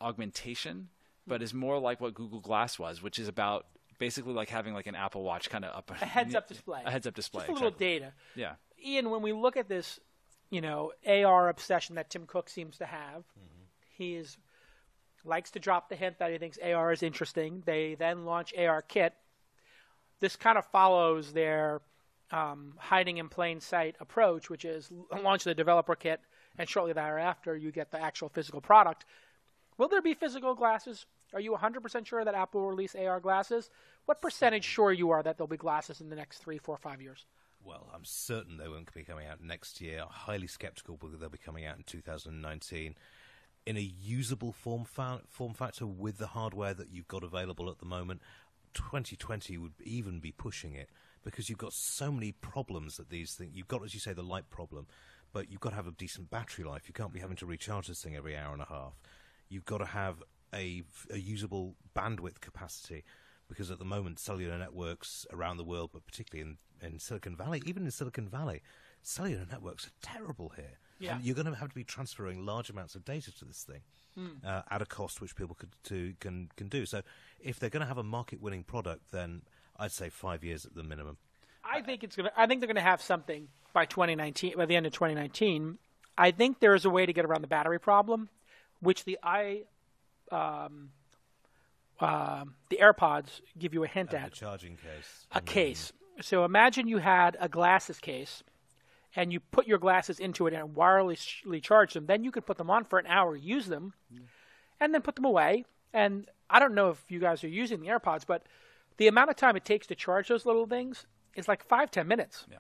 augmentation, but is more like what Google Glass was, which is about basically like having like an Apple Watch kind of up A heads-up display. A heads-up display. Just a little exactly. data. Yeah. Ian, when we look at this, AR obsession that Tim Cook seems to have, he likes to drop the hint that he thinks AR is interesting. They then launch ARKit. This kind of follows their hiding in plain sight approach, which is launch the developer kit, and shortly thereafter you get the actual physical product. Will there be physical glasses? Are you 100% sure that Apple will release AR glasses? What percentage sure you are that there'll be glasses in the next 3, 4, 5 years? Well, I'm certain they won't be coming out next year. Highly skeptical whether they'll be coming out in 2019 in a usable form factor with the hardware that you've got available at the moment. 2020 would even be pushing it because you've got so many problems that these things. You've got, as you say, the light problem, but you've got to have a decent battery life. You can't be having to recharge this thing every hour and a half. You've got to have a usable bandwidth capacity, because at the moment cellular networks around the world, but particularly in Silicon Valley, even in Silicon Valley, cellular networks are terrible here. Yeah. And you're going to have to be transferring large amounts of data to this thing at a cost which people can do. So if they're going to have a market-winning product, then I'd say 5 years at the minimum. I think they're going to have something by 2019. By the end of 2019, I think there is a way to get around the battery problem, which the AirPods give you a hint at. The charging case. A case. So imagine you had a glasses case, and you put your glasses into it and wirelessly charge them. Then you could put them on for an hour, use them, and then put them away. And I don't know if you guys are using the AirPods, but the amount of time it takes to charge those little things is like 5-10 minutes. Yeah.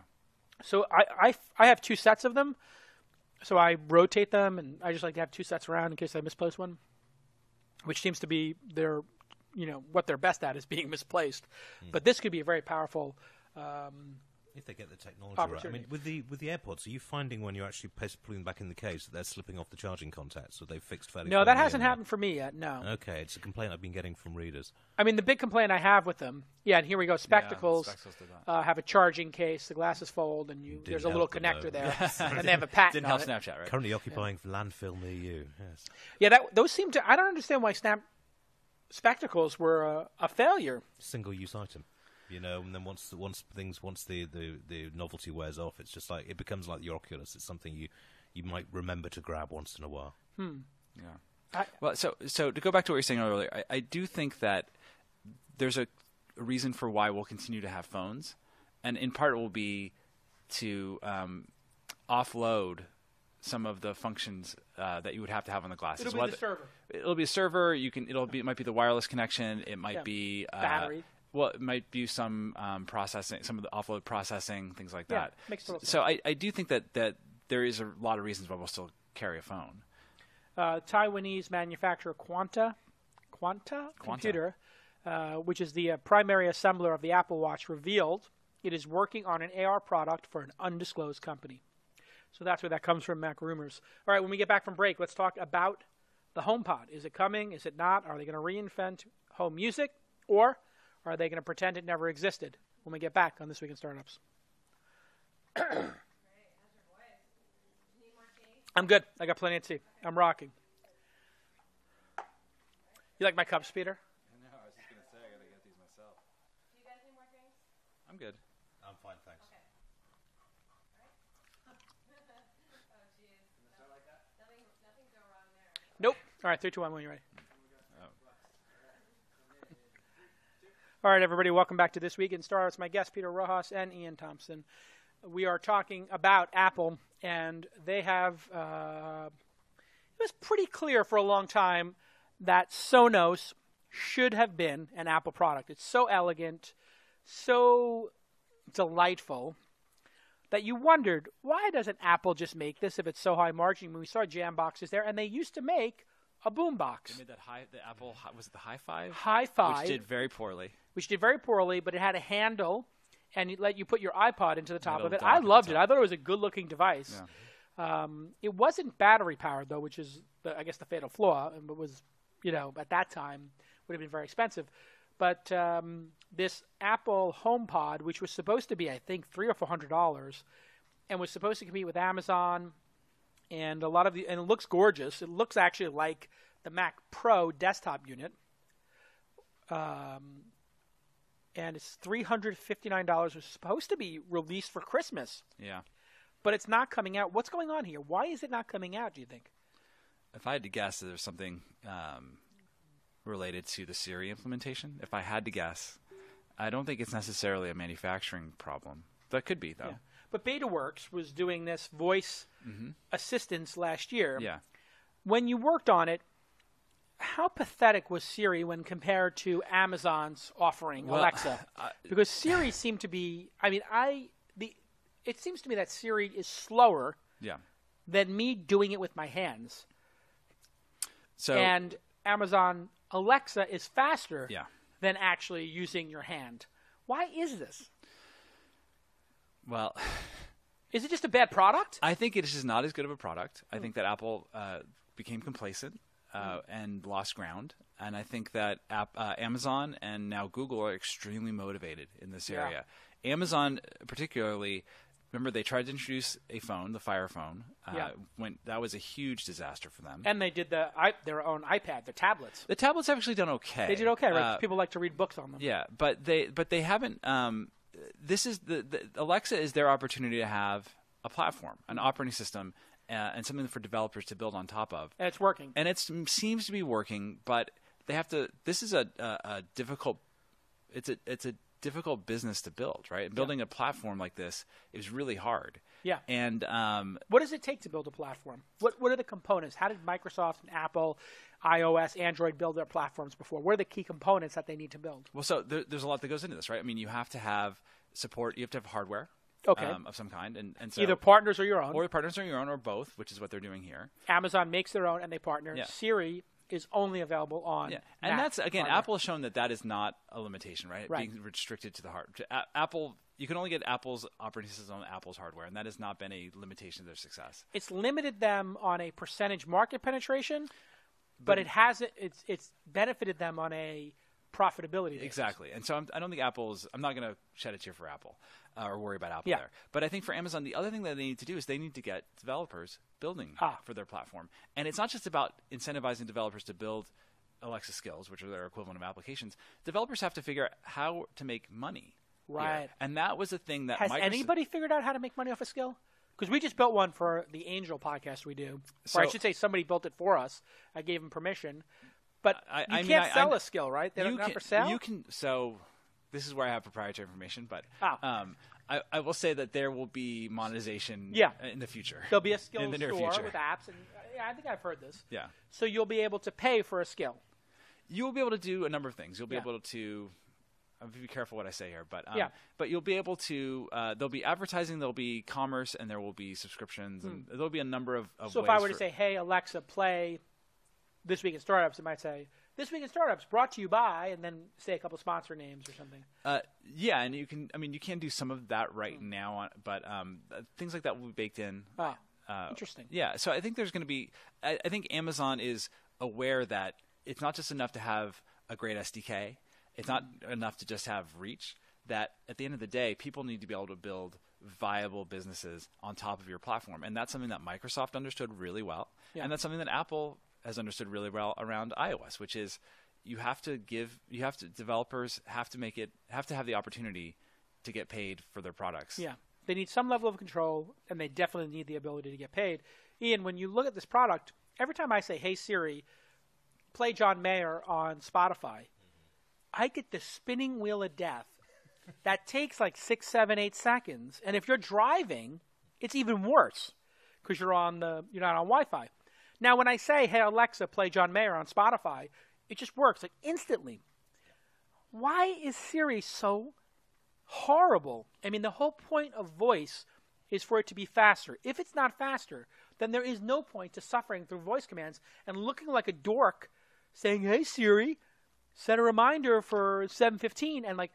So I have 2 sets of them. So I rotate them, and I just like to have 2 sets around in case I misplace one, which seems to be their, what they're best at is being misplaced. But this could be a very powerful. If they get the technology right. I Opportunity. mean, with the AirPods, are you finding when you're actually pulling them back in the case that they're slipping off the charging contacts, or they've fixed fairly? No, that firmly hasn't in there? happened for me yet. No. Okay, it's a complaint I've been getting from readers. I mean, the big complaint I have with them, and here we go, spectacles, Spectacles did that. have a charging case, the glasses fold, and there's a little help them, connector though. there, and they have a patent Didn't on help it. Snapchat, right? Currently occupying landfill near you. Yes. Yeah, those seem to. I don't understand why spectacles were a failure. Single-use item. And then once the novelty wears off, it's just like it becomes like the Oculus. It's something you might remember to grab once in a while. Yeah. Well, so to go back to what you were saying earlier, I do think that there's a reason for why we'll continue to have phones, and in part it will be to offload some of the functions that you would have to have on the glasses. It'll be the server. It'll be a server. It might be the wireless connection. It might be battery. Well, it might be some processing, some of the offload processing, things like that. Makes total sense. So I do think that there is a lot of reasons why we'll still carry a phone. Taiwanese manufacturer Quanta Computer, which is the primary assembler of the Apple Watch, revealed it is working on an AR product for an undisclosed company. So that's where that comes from, Mac Rumors. All right, when we get back from break, let's talk about the HomePod. Is it coming? Is it not? Are they going to reinvent home music? Or are they going to pretend it never existed? When we get back on This Week in Startups. I'm good. I got plenty of tea. I'm rocking. You like my cups, Peter? No, I was just going to say I got to get these myself. Do you guys need more drinks? I'm good. I'm fine, thanks. Okay. Oh, jeez. Nothing go wrong there. Nope. All right, 3, 2, 1, when you're ready. All right, everybody, welcome back to This Week in Startups. My guests, Peter Rojas and Iain Thompson. We are talking about Apple, and they have, it was pretty clear for a long time that Sonos should have been an Apple product. It's so elegant, so delightful, that you wondered, why doesn't Apple just make this if it's so high margin? When we saw jam boxes there, and they used to make a boombox. They made that the Apple, was it the Hi-Fi? Hi-Fi. Which did very poorly. But it had a handle, and it let you put your iPod into the top of it. dock I at the loved it. top. I thought it was a good-looking device. Yeah. It wasn't battery-powered, though, which is, I guess, the fatal flaw. And it was, at that time, would have been very expensive. But this Apple HomePod, which was supposed to be, I think, $300 or $400, and was supposed to compete with Amazon, and and it looks gorgeous. It looks actually like the Mac Pro desktop unit. And it's $359. It was supposed to be released for Christmas, Yeah. but it's not coming out. What's going on here? Why is it not coming out, do you think? If I had to guess, there's something related to the Siri implementation. If I had to guess, I don't think it's necessarily a manufacturing problem. That could be, though. Yeah. But BetaWorks was doing this voice assistance last year. Yeah. When you worked on it, how pathetic was Siri when compared to Amazon's offering, Well, Alexa? Because Siri seemed to be, it seems to me that Siri is slower Yeah. than me doing it with my hands. So And Amazon Alexa is faster yeah. than actually using your hand. Why is this? Well, Is it just a bad product? I think it is just not as good of a product. I think that Apple became complacent and lost ground. And I think that Amazon and now Google are extremely motivated in this Yeah. area. Amazon particularly, remember they tried to introduce a phone, the Fire phone. Yeah. That was a huge disaster for them. And they did their own iPad, their tablets. The tablets have actually done okay. They did okay, right? 'Cause people like to read books on them. Yeah, but they haven't. This is the Alexa is their opportunity to have a platform, an operating system, and something for developers to build on top of. And it's working. And it seems to be working, but they have to. This is a difficult. It's a difficult business to build, right? And building a platform like this is really hard. Yeah. And What does it take to build a platform? What are the components? How did Microsoft and Apple, iOS, Android build their platforms before? What are the key components that they need to build? well, so there's a lot that goes into this, right? I mean, you have to have support. You have to have hardware. Okay. Of some kind, and so Either partners or your own. or partners on your own, or both, which is what they're doing here. Amazon makes their own and they partner. Yeah. Siri is only available on and Mac that's again, hardware. Apple has shown that is not a limitation, right? Right. Being restricted to the Apple, you can only get Apple's operating system on Apple's hardware, and that has not been a limitation to their success. It's limited them on a percentage market penetration, but it hasn't. It's benefited them on a profitability basis. Exactly, and so I don't think Apple's. I'm not going to shed a tear for Apple or worry about Apple Yeah. there. But I think for Amazon, the other thing that they need to do is they need to get developers building for their platform, and it's not just about incentivizing developers to build Alexa skills, which are their equivalent of applications. Developers have to figure out how to make money. Right. Here. And that was the thing that Has Microsoft, anybody figured out how to make money off a skill? Because we just built one for the Angel podcast we do. Or I should say somebody built it for us. I gave them permission. But you can't sell a skill, right? They don't have for sale? You can. So this is where I have proprietary information, but Oh. I will say that there will be monetization in the future. There'll be a skill in the near store future. with apps. And I think I've heard this. Yeah. So you'll be able to pay for a skill. You will be able to do a number of things. You'll be Yeah. able to. I'll be careful what I say here, but Yeah. but you'll be able to. There'll be advertising, there'll be commerce, and there will be subscriptions, and there'll be a number of So ways if I were to for- say, "Hey Alexa, play This Week in Startups," it might say, "This Week in Startups brought to you by," and then say a couple sponsor names or something. yeah, and you can. I mean, you can do some of that right now, but things like that will be baked in. Interesting. Yeah, so I think there's going to be. I think Amazon is aware that it's not just enough to have a great SDK. It's not enough to just have reach. That at the end of the day, people need to be able to build viable businesses on top of your platform, and that's something that Microsoft understood really well, and that's something that Apple has understood really well around iOS, which is developers have to have the opportunity to get paid for their products. Yeah. They need some level of control, and they definitely need the ability to get paid. Iain, when you look at this product, every time I say, "Hey Siri, play John Mayer on Spotify," I get the spinning wheel of death. That takes like 6, 7, 8 seconds. And if you're driving, it's even worse because you're not on Wi-Fi. Now, when I say, "Hey Alexa, play John Mayer on Spotify," it just works like instantly. Why is Siri so horrible? I mean, the whole point of voice is for it to be faster. If it's not faster, then there is no point to suffering through voice commands and looking like a dork saying, "Hey Siri, set a reminder for 7:15," and like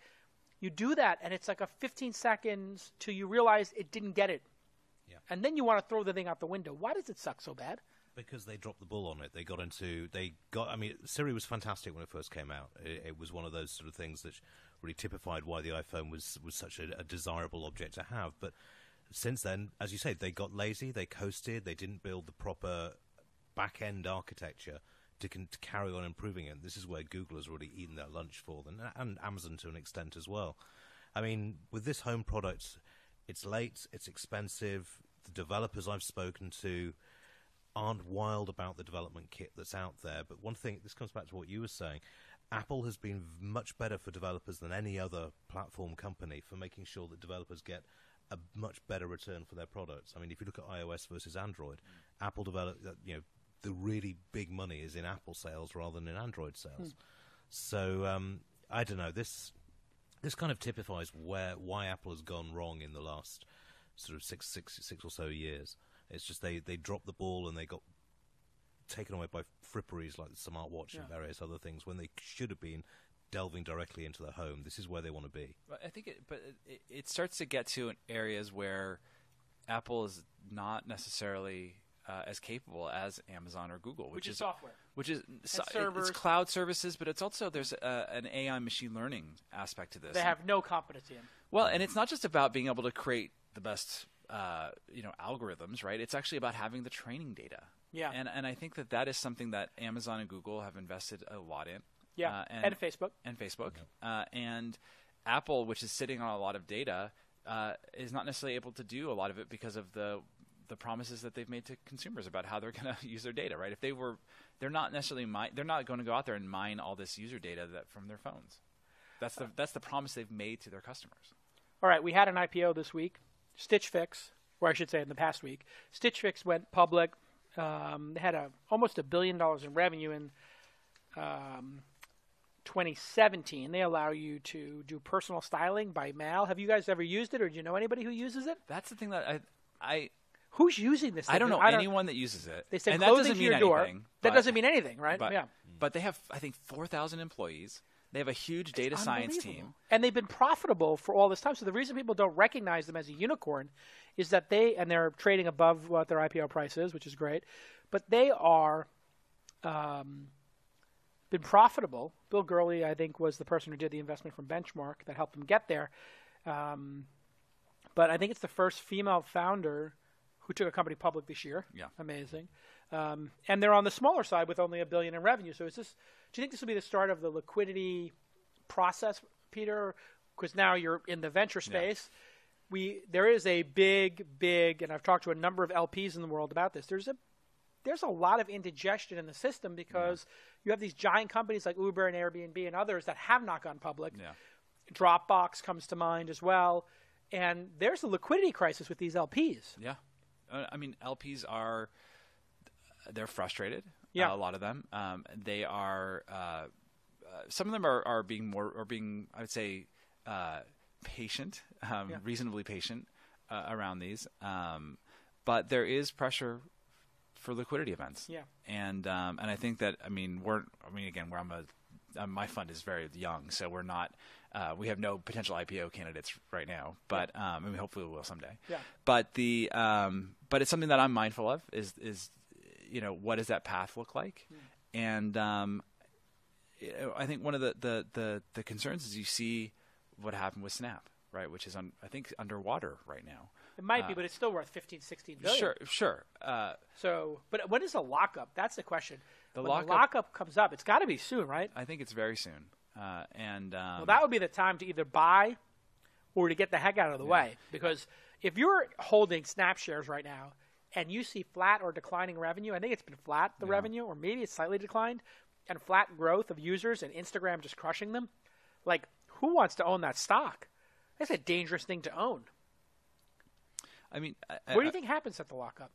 you do that, and it's like a 15 seconds till you realize it didn't get it. Yeah. And then you want to throw the thing out the window. Why does it suck so bad? Because they dropped the ball on it. I mean, Siri was fantastic when it first came out. It was one of those sort of things that really typified why the iPhone was such a desirable object to have. But since then, as you say, they got lazy, they coasted, they didn't build the proper back-end architecture to carry on improving it. This is where Google has really eaten their lunch for them, and Amazon to an extent as well. I mean, with this home product, it's late, it's expensive. The developers I've spoken to aren't wild about the development kit that's out there. But one thing, this comes back to what you were saying, Apple has been much better for developers than any other platform company for making sure that developers get a much better return for their products. I mean, if you look at iOS versus Android, Apple developed, the really big money is in Apple sales rather than in Android sales. So I don't know. This kind of typifies why Apple has gone wrong in the last sort of six or so years. It's just they dropped the ball and they got taken away by fripperies like the smartwatch and various other things when they should have been delving directly into the home. This is where they want to be. I think it starts to get to areas where Apple is not necessarily as capable as Amazon or Google, Which is software. Which is servers. it's cloud services, but it's also there's an AI machine learning aspect to this. They have no competency in. Well, and it's not just about being able to create the best algorithms, right? It's actually about having the training data. Yeah. And I think that is something that Amazon and Google have invested a lot in. Yeah, and Facebook. And Facebook. And Apple, which is sitting on a lot of data, is not necessarily able to do a lot of it because of the promises that they've made to consumers about how they're going to use their data, right? If they're not necessarily they're not going to go out there and mine all this user data from their phones. That's the promise they've made to their customers. All right, we had an IPO this week, Stitch Fix, or I should say in the past week. Stitch Fix went public. They had almost $1 billion in revenue in 2017, they allow you to do personal styling by mail. Have you guys ever used it, or do you know anybody who uses it? That's the thing that I Who's using this? I don't know anyone that uses it. They send and that clothing doesn't to mean your door. anything, That but- doesn't mean anything, right? But, yeah. but they have, I think, 4,000 employees. They have a huge data science team. And they've been profitable for all this time. So the reason people don't recognize them as a unicorn is that they're trading above what their IPO price is, which is great. But they are been profitable. Bill Gurley, I think, was the person who did the investment from Benchmark that helped them get there. But I think it's the first female founder who took a company public this year. Yeah. Amazing. And they're on the smaller side with only $1 billion in revenue. So do you think this will be the start of the liquidity process, Peter? Because now you're in the venture space. Yeah. There is a big, and I've talked to a number of LPs in the world about this. There's a lot of indigestion in the system because you have these giant companies like Uber and Airbnb and others that have not gone public. Yeah. Dropbox comes to mind as well. And there's a liquidity crisis with these LPs. Yeah. I mean, LPs they're frustrated. Yeah. A lot of them. They are. Some of them are being I would say, patient, reasonably patient around these. But there is pressure for liquidity events. Yeah. And I think that my fund is very young, so we're not. We have no potential IPO candidates right now, but hopefully we will someday. Yeah. But but it's something that I'm mindful of is what does that path look like? And I think one of the concerns is you see what happened with Snap, right, which is I think underwater right now. It might be, but it's still worth 15, 16 billion. Sure. But when is the lockup? That's the question. When lockup- the lockup comes up, it's got to be soon, right? I think it's very soon. Well, that would be the time to either buy or to get the heck out of the way. Because if you're holding Snap shares right now and you see flat or declining revenue, I think it's been flat, the revenue, or maybe it's slightly declined, and flat growth of users and Instagram just crushing them, like, who wants to own that stock? That's a dangerous thing to own. I mean, What do you think happens at the lockup?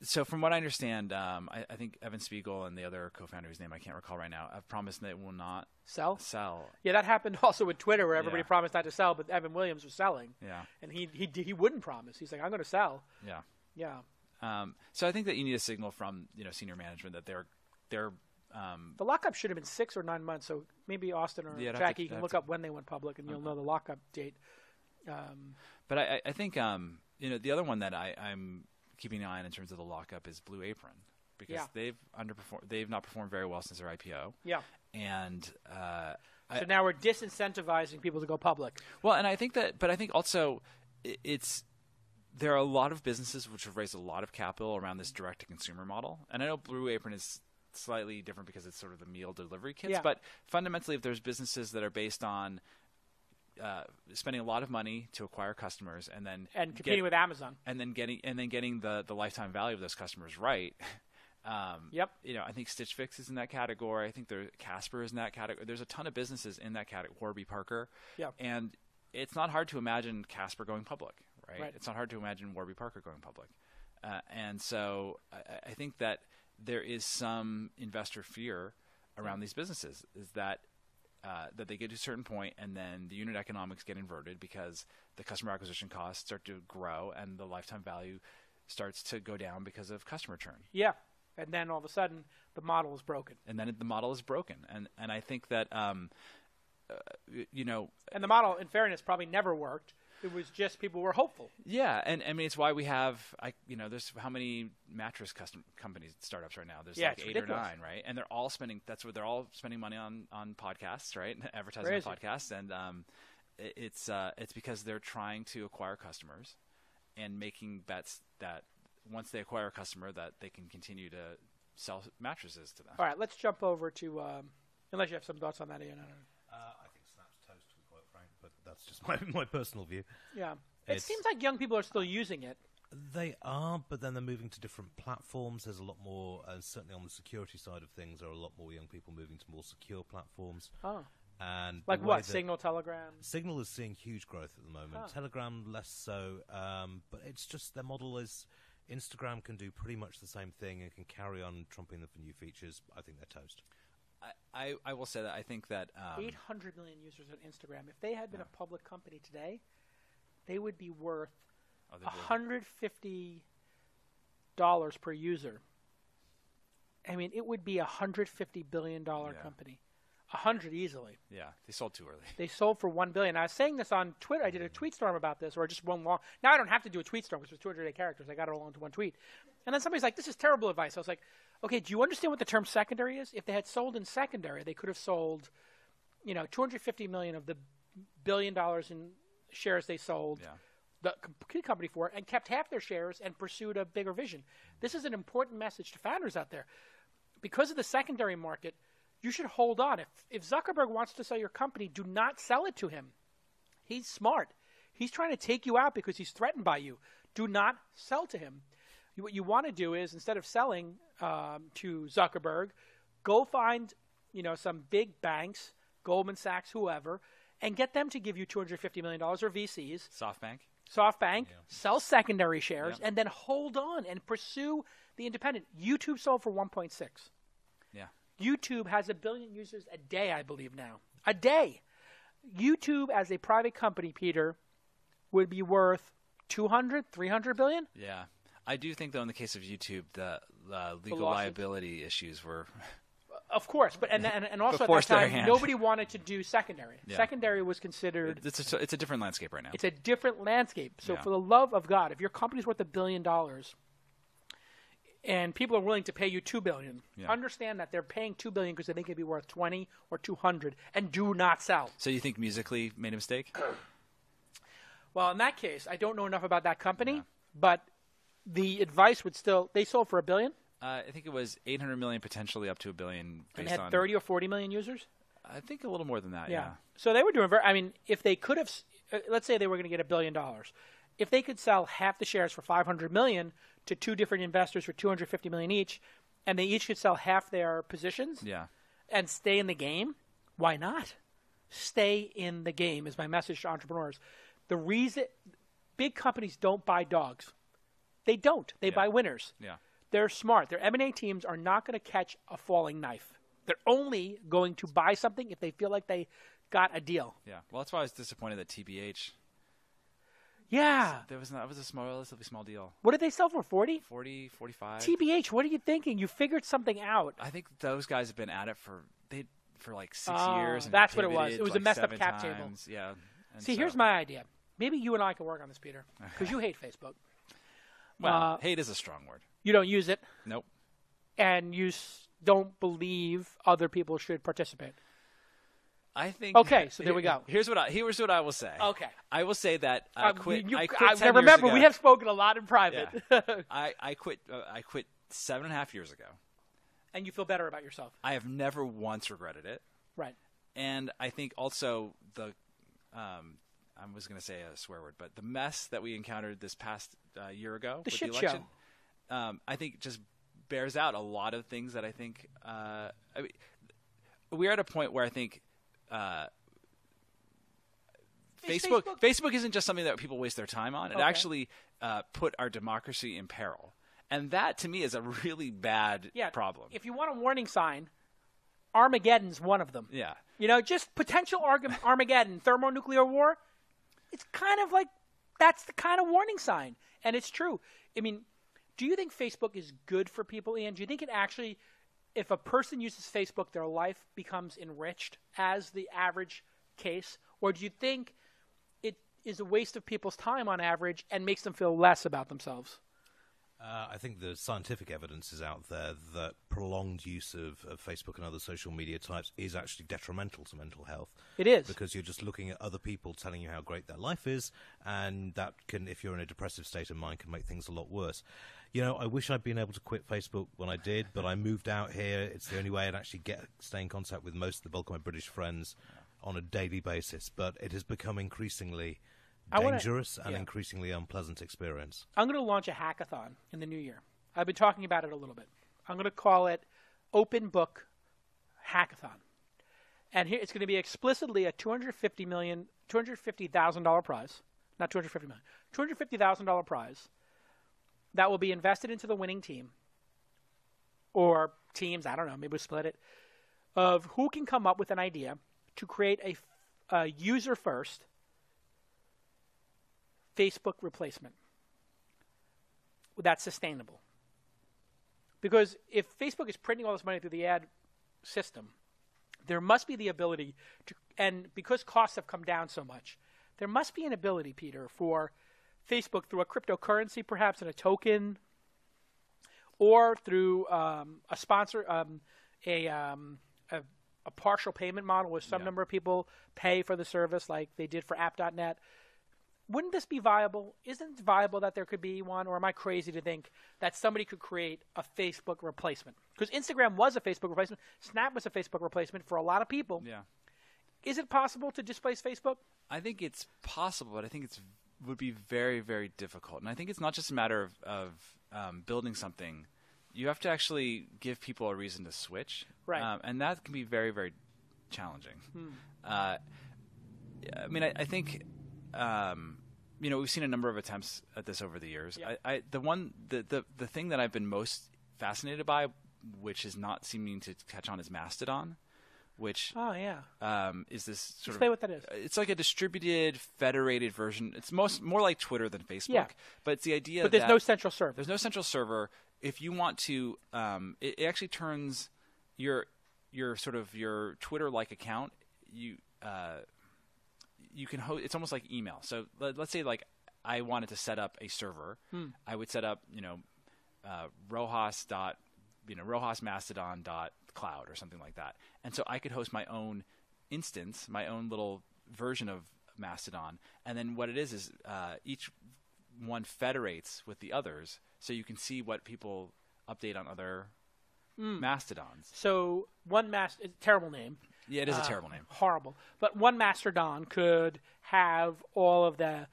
So from what I understand, I think Evan Spiegel and the other co-founder, whose name I can't recall right now, have promised they will not Sell? sell. Yeah, that happened also with Twitter, where everybody Yeah. promised not to sell, but Evan Williams was selling, Yeah, and he wouldn't promise. He's like, I'm going to sell. yeah. Yeah. So I think that you need a signal from senior management that they're The lockup should have been 6 or 9 months, so maybe Austin or Yeah, I'd have Jackie, to- you can I'd look have up when they went public, and you'll know the lockup date. But I think the other one that I'm keeping an eye on in terms of the lockup is Blue Apron, because Yeah. they've not performed very well since their IPO. Yeah. And So now we're disincentivizing people to go public. well, and I think also there are a lot of businesses which have raised a lot of capital around this direct to consumer model. And I know Blue Apron is slightly different because it's sort of the meal delivery kits, Yeah. but fundamentally, if there's businesses that are based on spending a lot of money to acquire customers and then Competing with Amazon. and then getting the lifetime value of those customers right. Yep. I think Stitch Fix is in that category. I think Casper is in that category. There's a ton of businesses in that category. Warby Parker. Yeah. And it's not hard to imagine Casper going public, right? Right. It's not hard to imagine Warby Parker going public. And so I think that there is some investor fear around these businesses, is that they get to a certain point and then the unit economics get inverted because the customer acquisition costs start to grow and the lifetime value starts to go down because of customer churn. Yeah. And then all of a sudden, the model is broken. And then the model is broken. And I think that, And the model, in fairness, probably never worked. It was just people were hopeful. yeah, and I mean, it's why we have, there's how many mattress companies, startups right now? There's Yeah, like it's 8 ridiculous. or 9, right? And they're all spending money on podcasts, right? Advertising Crazy. on podcasts. And it's because they're trying to acquire customers and making bets that once they acquire a customer that they can continue to sell mattresses to them. All right, let's jump over to, unless you have some thoughts on that, Ian. I don't know. I think Snap's toast, to be quite frank, but that's just my personal view. Yeah. It It's- seems like young people are still using it. They are, but then they're moving to different platforms. There's a lot more, certainly on the security side of things, there are a lot more young people moving to more secure platforms. Oh. And Like the way what? that- Signal, Telegram? Signal is seeing huge growth at the moment. Huh. Telegram less so, but it's just their model is Instagram can do pretty much the same thing and can carry on trumping them for new features. I think they're toast. I will say that I think that 800 million users on Instagram. If they had been a public company today, they would be worth $150 per user. I mean, it would be a $150 billion company. 100 easily. Yeah, they sold too early. They sold for $1 billion. I was saying this on Twitter. I did a tweet storm about this, or just one long. Now I don't have to do a tweet storm, which was 208 characters. I got it all into one tweet. And then somebody's like, "This is terrible advice." I was like, "Okay, do you understand what the term secondary is? If they had sold in secondary, they could have sold, 250 million of the $1 billion in shares they sold." Yeah. The company for, and kept half their shares and pursued a bigger vision. This is an important message to founders out there. Because of the secondary market, you should hold on. If Zuckerberg wants to sell your company, do not sell it to him. He's smart. He's trying to take you out because he's threatened by you. Do not sell to him. What you want to do is, instead of selling to Zuckerberg, go find some big banks, Goldman Sachs, whoever, and get them to give you $250 million or VCs. SoftBank, sell secondary shares, and then hold on and pursue the independent. YouTube sold for 1.6. Yeah. YouTube has 1 billion users a day, I believe now. A day. YouTube as a private company, Peter, would be worth 200, 300 billion? Yeah. I do think, though, in the case of YouTube, the legal lawsuits? Liability issues were... Of course, but and also at that time, nobody wanted to do secondary. Yeah. Secondary was considered... It's a different landscape right now. It's a different landscape. So for the love of God, if your company's worth $1 billion and people are willing to pay you $2 billion, understand that they're paying $2 billion because they think it'd be worth 20 or 200, and do not sell. So you think Musical.ly made a mistake? Well, in that case, I don't know enough about that company, but the advice would still... They sold for $1 billion? I think it was 800 million, potentially up to $1 billion. And had 30 or 40 million users? I think a little more than that, yeah. So they were doing very... I mean, if they could have... let's say they were going to get $1 billion. If they could sell half the shares for $500 million to two different investors for $250 million each, and they each could sell half their positions and stay in the game, why not? Stay in the game is my message to entrepreneurs. The reason... Big companies don't buy dogs. They don't. They buy winners. Yeah. They're smart. Their M&A teams are not going to catch a falling knife. They're only going to buy something if they feel like they got a deal. Yeah. Well, that's why I was disappointed that TBH. Yeah. That was a relatively small deal. What did they sell for? 40? 40, 45. TBH, what are you thinking? You figured something out. I think those guys have been at it for like 6 years. And that's what it was. It was like a messed up 7 cap times. table. Yeah. See, here's my idea. Maybe you and I can work on this, Peter, because you hate Facebook. Well, hate is a strong word. You don't use it. Nope. And you don't believe other people should participate. I think. Okay, so there we go. Here's what I will say. Okay. I will say that I quit. I quit 10 now remember, years ago. we have spoken a lot in private. Yeah. I quit. I quit 7.5 years ago. And you feel better about yourself. I have never once regretted it. Right. And I think also the. I was going to say a swear word, but the mess that we encountered this past year ago with the election, I think just bears out a lot of things that I think. I mean, we're at a point where I think Facebook isn't just something that people waste their time on. It actually put our democracy in peril, and that to me is a really bad problem. If you want a warning sign, Armageddon's one of them. Yeah. Just potential Armageddon, thermonuclear war. It's kind of like that's the kind of warning sign. And it's true. I mean, do you think Facebook is good for people, Iain? Do you think it actually, if a person uses Facebook, their life becomes enriched as the average case? Or do you think it is a waste of people's time on average and makes them feel less about themselves? I think the scientific evidence is out there that prolonged use of Facebook and other social media types is actually detrimental to mental health. It is. Because you're just looking at other people telling you how great their life is, and that can, if you're in a depressive state of mind, can make things a lot worse. I wish I'd been able to quit Facebook when I did, but I moved out here. It's the only way I'd actually stay in contact with most of the bulk of my British friends on a daily basis. But it has become increasingly dangerous and increasingly unpleasant experience. I'm going to launch a hackathon in the new year. I've been talking about it a little bit. I'm going to call it Open Book Hackathon. And here it's going to be explicitly a $250,000 prize. Not $250 million. $250,000 prize that will be invested into the winning team. Or teams, I don't know, maybe we'll split it. of who can come up with an idea to create a user-first Facebook replacement that's sustainable. Because if Facebook is printing all this money through the ad system, there must be the ability to, and because costs have come down so much, there must be an ability, Peter, for Facebook through a cryptocurrency, perhaps in a token, or through a sponsor, a partial payment model where some number of people pay for the service like they did for app.net. Wouldn't this be viable? Isn't it viable that there could be one, or am I crazy to think that somebody could create a Facebook replacement? Because Instagram was a Facebook replacement. Snap was a Facebook replacement for a lot of people. Yeah. Is it possible to displace Facebook? I think it's possible, but I think it would be very, very difficult. And I think it's not just a matter of building something. You have to actually give people a reason to switch. Right. And that can be very, very challenging. I mean, I think... we've seen a number of attempts at this over the years. Yeah. The thing that I've been most fascinated by, which is not seeming to catch on, is Mastodon, which is this sort Explain what that is. It's like a distributed, federated version. It's more like Twitter than Facebook. Yeah. But it's the idea But there's that no central server. there's no central server. If you want to, it actually turns your Twitter-like account. You can host. It's almost like email. So let's say like I wanted to set up a server. I would set up rojasmastodon.cloud or something like that, and so I could host my own instance, my own little version of Mastodon. And then what it is each one federates with the others, so you can see what people update on other mastodons. So one terrible name. Yeah, it is a terrible name. Horrible. But one Mastodon could have all of the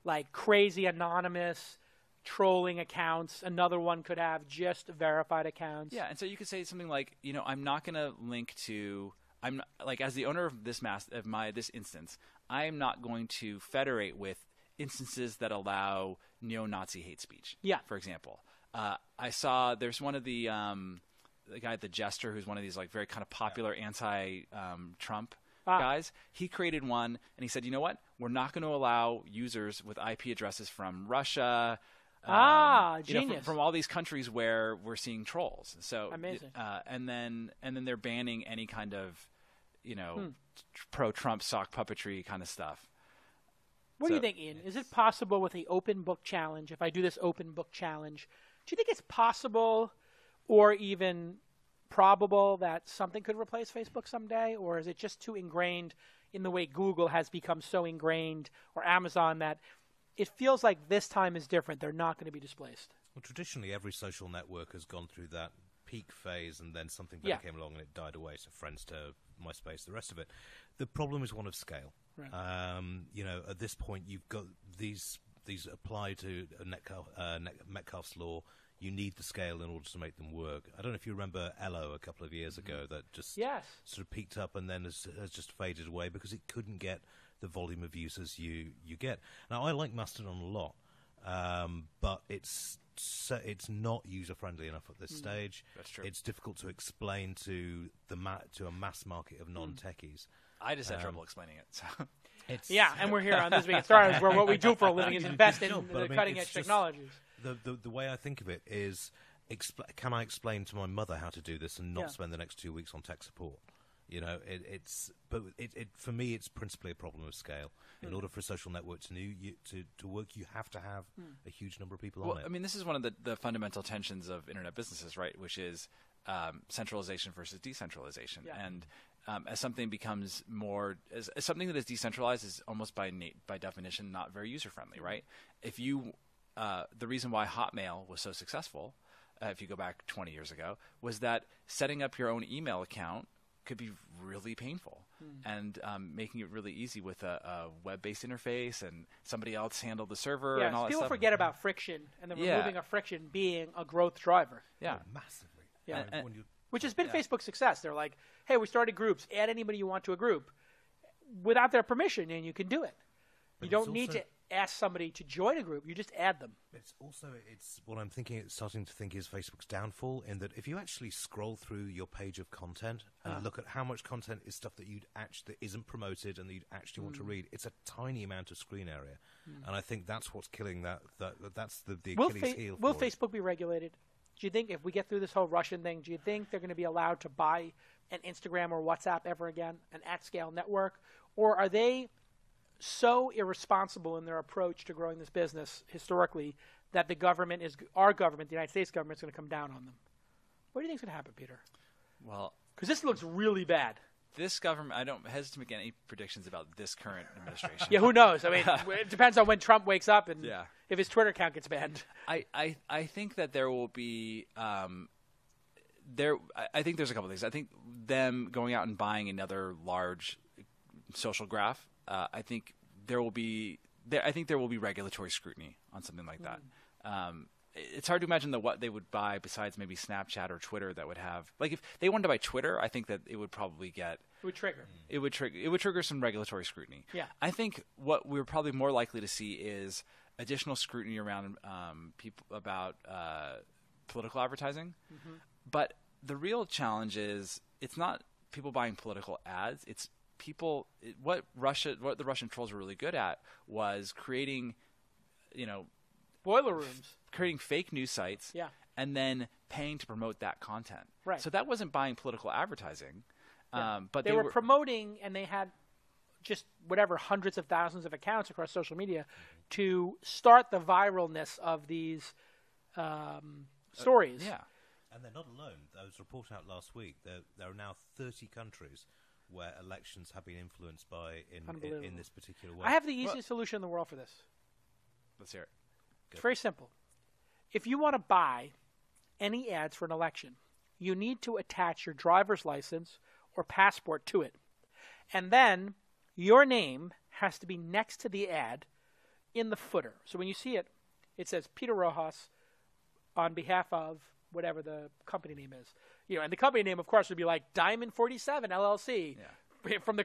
like crazy anonymous trolling accounts. Another one could have just verified accounts. Yeah, and so you could say something like, I'm not going to link to as the owner of this this instance, I am not going to federate with instances that allow neo-Nazi hate speech. Yeah. For example. I saw there's one of the guy, the Jester, who's one of these like very kind of popular anti-Trump guys. He created one, and he said, you know what? We're not going to allow users with IP addresses from Russia, genius. From all these countries where we're seeing trolls. So amazing. And then they're banning any kind of pro-Trump sock puppetry kind of stuff. What do you think, Iain? Is it possible with the open book challenge, if I do this open book challenge, do you think it's possible or even probable that something could replace Facebook someday? Or is it just too ingrained in the way Google has become so ingrained, or Amazon, that it feels like this time is different? They're not going to be displaced. Well, traditionally, every social network has gone through that peak phase, and then something better came along and it died away. So Friends to MySpace, the rest of it. The problem is one of scale. Right. At this point, you've got these apply to Metcalfe's law. You need the scale in order to make them work. I don't know if you remember Ello a couple of years ago that just sort of peaked up and then has just faded away because it couldn't get the volume of users you get. Now, I like Mastodon a lot, but it's not user-friendly enough at this stage. That's true. It's difficult to explain to a mass market of non-techies. I just had trouble explaining it. So. And we're here on This Week in Stars, where what we do for a living is invest in the cutting-edge technologies. The way I think of it is, can I explain to my mother how to do this and not spend the next 2 weeks on tech support? For me, it's principally a problem of scale. In order for a social network to work, you have to have a huge number of people on it. I mean, this is one of the fundamental tensions of internet businesses, right? Which is centralization versus decentralization. Yeah. And as something becomes more, as something that is decentralized is almost by definition not very user friendly, right? If you the reason why Hotmail was so successful, if you go back 20 years ago, was that setting up your own email account could be really painful, and making it really easy with a web-based interface, and somebody else handled the server and all that stuff. People forget about friction, and then removing a friction being a growth driver. Yeah, massively. Yeah, Which has been Facebook's success. They're like, hey, we started groups. Add anybody you want to a group without their permission, and you can do it. You don't need to ask somebody to join a group. You just add them. It's what I'm thinking. Starting to think is Facebook's downfall in that if you actually scroll through your page of content and look at how much content is stuff that that isn't promoted and that you'd actually want to read, it's a tiny amount of screen area, and I think that's what's killing that's the Achilles heel. Will Facebook be regulated? Do you think if we get through this whole Russian thing, do you think they're going to be allowed to buy an Instagram or WhatsApp ever again, an at-scale network, or are they so irresponsible in their approach to growing this business historically that our government, the United States government, is going to come down on them? What do you think is going to happen, Peter? Well, because this looks really bad. This government, I don't hesitate to make any predictions about this current administration. Yeah, who knows? I mean, it depends on when Trump wakes up and Yeah. if his Twitter account gets banned. I think that there will be I think there's a couple of things. I think them going out and buying another large social graph. I think there will be regulatory scrutiny on something like that. It's hard to imagine what they would buy besides maybe Snapchat or Twitter that would have, like, if they wanted to buy Twitter, I think that it would probably get it would trigger some regulatory scrutiny. Yeah. I think what we're probably more likely to see is additional scrutiny around people about political advertising. But the real challenge is it's not people buying political ads. It's what the Russian trolls were really good at was creating, Boiler rooms. creating fake news sites, Yeah. and then paying to promote that content. Right. So that wasn't buying political advertising, but They were promoting, and they had just hundreds of thousands of accounts across social media to start the viralness of these stories. yeah. And they're not alone. There was a report out last week. There are now 30 countries where elections have been influenced in this particular way. I have the easiest solution in the world for this. Let's hear it. It's very simple. If you want to buy any ads for an election, you need to attach your driver's license or passport to it. And then your name has to be next to the ad in the footer. So when you see it, it says Peter Rojas on behalf of whatever the company name is. And the company name, of course, would be like Diamond 47 LLC from the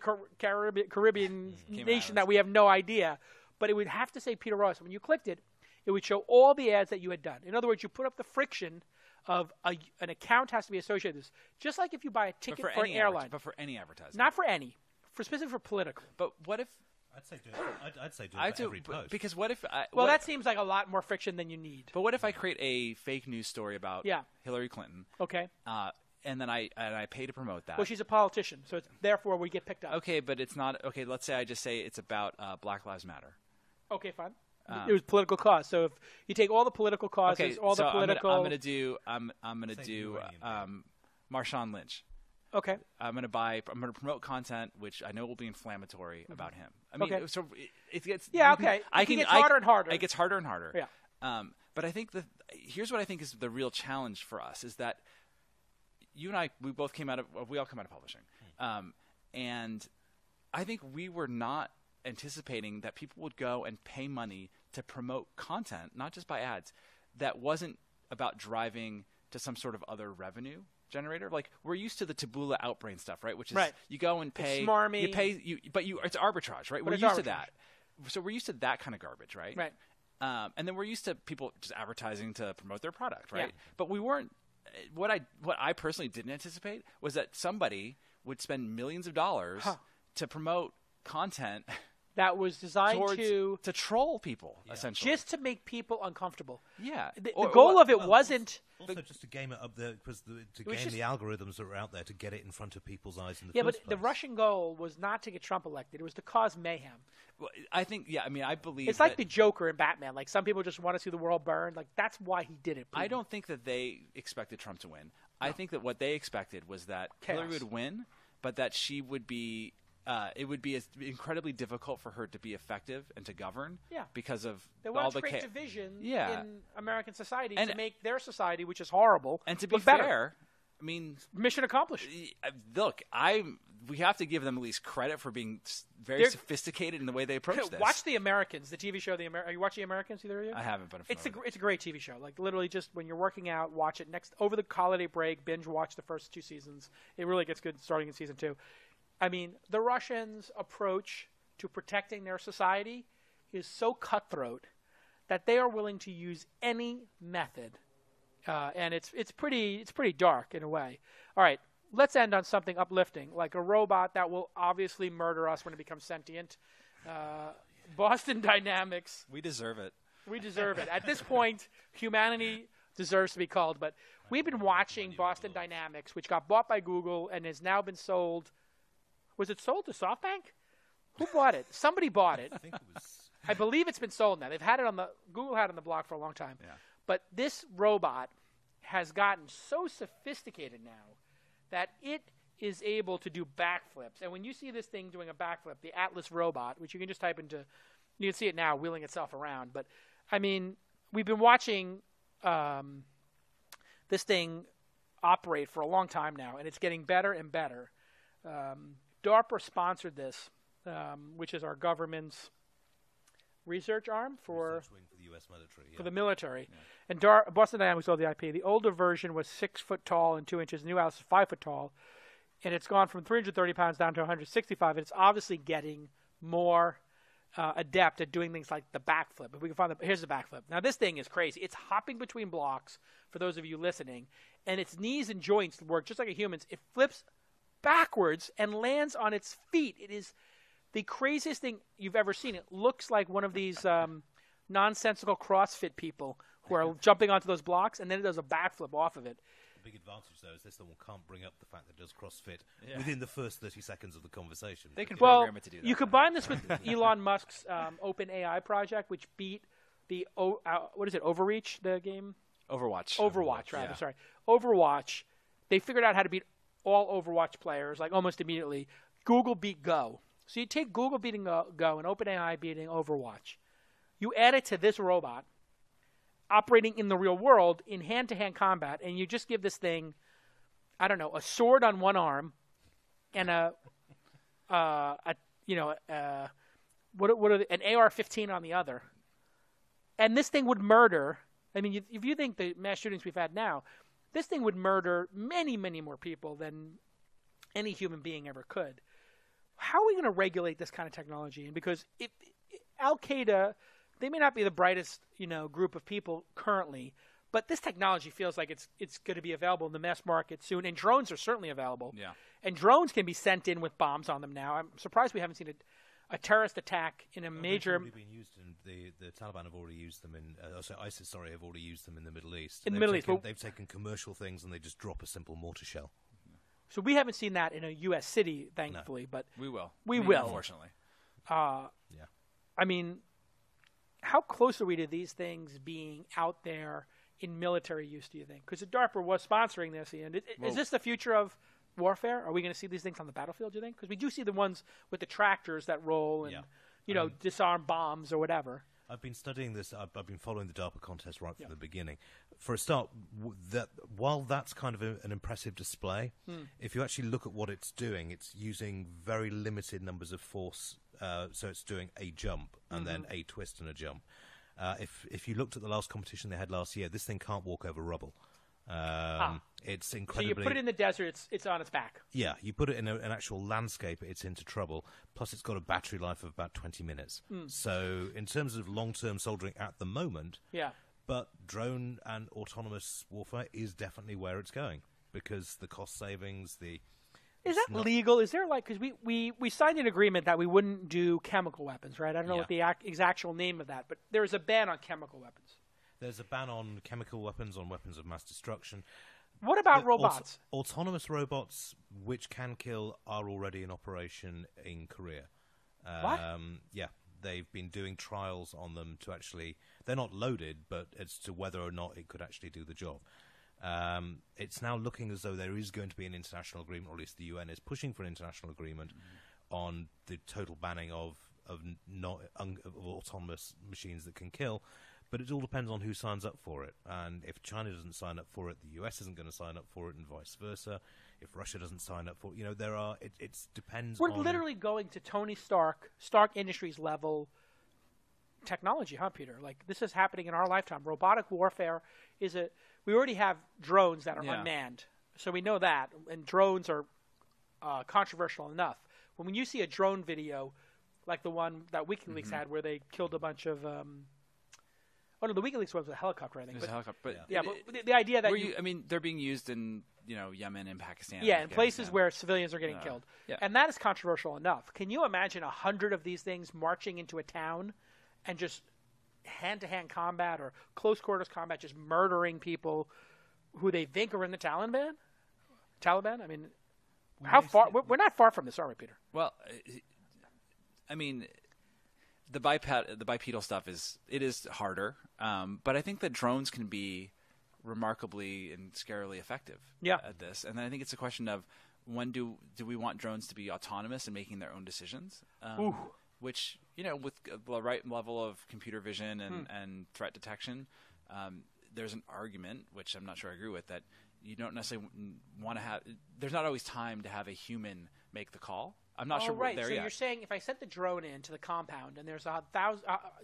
Caribbean nation that we have no idea. But it would have to say Peter Rojas. When you clicked it, it would show all the ads that you had done. In other words, you put up the friction of an account has to be associated with this. Just like if you buy a ticket for an airline. But for any advertising. Not for any. Specifically for political. But what if... I'd say do it for every post. Because what if... that seems like a lot more friction than you need. But what if I create a fake news story about Hillary Clinton? Okay. And then I pay to promote that. Well, she's a politician, so therefore we get picked up. Okay, but it's not... Okay, let's say I just say it's about Black Lives Matter. Okay, fine. It was political cause. So if you take all the political causes, the political... I'm gonna do Marshawn Lynch. Okay. I'm gonna promote content which I know will be inflammatory about him. I mean, so it gets okay. It gets harder and harder. It gets harder and harder. Yeah. But I think here's what I think is the real challenge for us is that you and I we all come out of publishing, and I think we were not anticipating that people would go and pay money to promote content, not just by ads, that wasn't about driving to some sort of other revenue generator. Like we're used to the Taboola Outbrain stuff, right? Which is you go and pay, it's smarmy. You pay, it's arbitrage, right? We're used to that. So we're used to that kind of garbage, right? Right. And then we're used to people just advertising to promote their product, right? Yeah. But we weren't. What I personally didn't anticipate was that somebody would spend millions of dollars to promote content that was designed to troll people, essentially, just to make people uncomfortable. Yeah, the goal of it wasn't also just to game it up to game the algorithms that are out there to get it in front of people's eyes in the first place. The Russian goal was not to get Trump elected; it was to cause mayhem. Well, I think, I believe it's like the Joker in Batman. Like some people just want to see the world burn. Like that's why he did it. I don't think that they expected Trump to win. No. I think that what they expected was that Hillary would win, but that she would be. It would be incredibly difficult for her to be effective and to govern because of they want all to the create division in American society to make their society, which is horrible, and to be better. fair, I mean, mission accomplished. Look, we have to give them at least credit for being very sophisticated in the way they approach this. Watch The Americans, the TV show. Are you watching Americans, either of you? I haven't, but it's a great TV show. Like literally, just when you're working out, watch it. Over the holiday break, binge watch the first 2 seasons. It really gets good starting in season 2. I mean, the Russians' approach to protecting their society is so cutthroat that they are willing to use any method, and it's pretty dark in a way. All right, let's end on something uplifting, like a robot that will obviously murder us when it becomes sentient. Boston Dynamics. We deserve it. We deserve it. At this point, humanity deserves to be called. But we've been watching Boston Dynamics, which got bought by Google and has now been sold. Was it sold to SoftBank? Who bought it? Somebody bought it. I think it was. I believe it's been sold now. They've had it on the Google had it on the block for a long time. Yeah. But this robot has gotten so sophisticated now that it is able to do backflips. And when you see this thing doing a backflip, the Atlas robot, which you can just type into, you can see it now wheeling itself around. But I mean, we've been watching this thing operate for a long time now, and it's getting better and better. DARPA sponsored this, which is our government's research arm for Research wing for the U.S. military. Yeah. the military. Yeah. And Boston Dynamics sold the IP. The older version was 6 foot tall and 2 inches. The new house is 5 foot tall, and it's gone from 330 pounds down to 165. And it's obviously getting more adept at doing things like the backflip. If we can find here's the backflip. Now this thing is crazy. It's hopping between blocks. For those of you listening, and its knees and joints work just like a human's. It flips backwards and lands on its feet. It is the craziest thing you've ever seen. It looks like one of these nonsensical CrossFit people who are jumping onto those blocks, and then it does a backflip off of it. The big advantage, though, is this one can't bring up the fact that it does CrossFit within the first 30 seconds of the conversation. They can Well, program it to do that. you combine this with Elon Musk's Open AI project, which beat the what is it? Overreach, the game. Overwatch. Overwatch, rather. Yeah. Sorry, Overwatch. They figured out how to beat all Overwatch players like almost immediately. Google beat Go. So you take Google beating Go and OpenAI beating Overwatch. You add it to this robot operating in the real world in hand-to-hand combat, and you just give this thing, I don't know, a sword on one arm and an AR-15 on the other, and this thing would murder. I mean, if you think the mass shootings we've had now, this thing would murder many, many more people than any human being ever could. How are we going to regulate this kind of technology? And because if Al-Qaeda, they may not be the brightest, group of people currently, but this technology feels like it's going to be available in the mass market soon. And drones are certainly available. Yeah. And drones can be sent in with bombs on them now. I'm surprised we haven't seen a terrorist attack in a major. They've already been used in the Taliban have already used them in. ISIS, have already used them in the Middle East. In the Middle East, they've taken commercial things and they just drop a simple mortar shell. So we haven't seen that in a U.S. city, thankfully, No. but We will. We will. Unfortunately. Yeah. I mean, how close are we to these things being out there in military use, do you think? Because the DARPA was sponsoring this, Ian. Is this the future of warfare? Are we going to see these things on the battlefield, do you think? Because we do see the ones with the tractors that roll and, disarm bombs or whatever. I've been studying this. I've been following the DARPA contest right from the beginning. For a start, while that's kind of an impressive display, if you actually look at what it's doing, it's using very limited numbers of force. So it's doing a jump and then a twist and a jump. If you looked at the last competition they had last year, this thing can't walk over rubble. It's incredibly. So you put it in the desert, it's on its back. Yeah, you put it in an actual landscape, it's into trouble. Plus, it's got a battery life of about 20 minutes. So, in terms of long-term soldering at the moment, but drone and autonomous warfare is definitely where it's going because the cost savings, Is that legal? Is there because we signed an agreement that we wouldn't do chemical weapons, right? I don't know what the actual name of that, but there is a ban on chemical weapons. There's a ban on chemical weapons, on weapons of mass destruction. What about robots? Autonomous robots, which can kill, are already in operation in Korea. What? Yeah, they've been doing trials on them to actually. They're not loaded, but as to whether or not it could actually do the job. It's now looking as though there is going to be an international agreement, or at least the UN is pushing for an international agreement on the total banning of autonomous machines that can kill. But it all depends on who signs up for it. And if China doesn't sign up for it, the US isn't going to sign up for it, and vice versa. If Russia doesn't sign up for it, it depends. We're literally going to Tony Stark Industries level technology, huh, Peter? Like, this is happening in our lifetime. Robotic warfare we already have drones that are unmanned. So we know that. And drones are controversial enough. When you see a drone video like the one that WikiLeaks had where they killed a bunch of. Oh no, the WikiLeaks one was a helicopter, I think. It was a helicopter, but Yeah, but the idea that I mean, they're being used in Yemen and Pakistan. yeah, and in places Afghanistan. where civilians are getting killed, Yeah. and that is controversial enough. Can you imagine 100 of these things marching into a town and just hand-to-hand combat or close quarters combat, just murdering people who they think are in the Taliban? I mean, how far? We're not far from this, are we, Peter? Well, I mean, the bipedal stuff is harder, but I think that drones can be remarkably and scarily effective at this. And I think it's a question of when do we want drones to be autonomous and making their own decisions? Which, with the right level of computer vision and threat detection, there's an argument, which I'm not sure I agree with, that you don't necessarily want to have – there's not always time to have a human make the call. I'm not sure we're there so yet. You're saying if I sent the drone into the compound and there's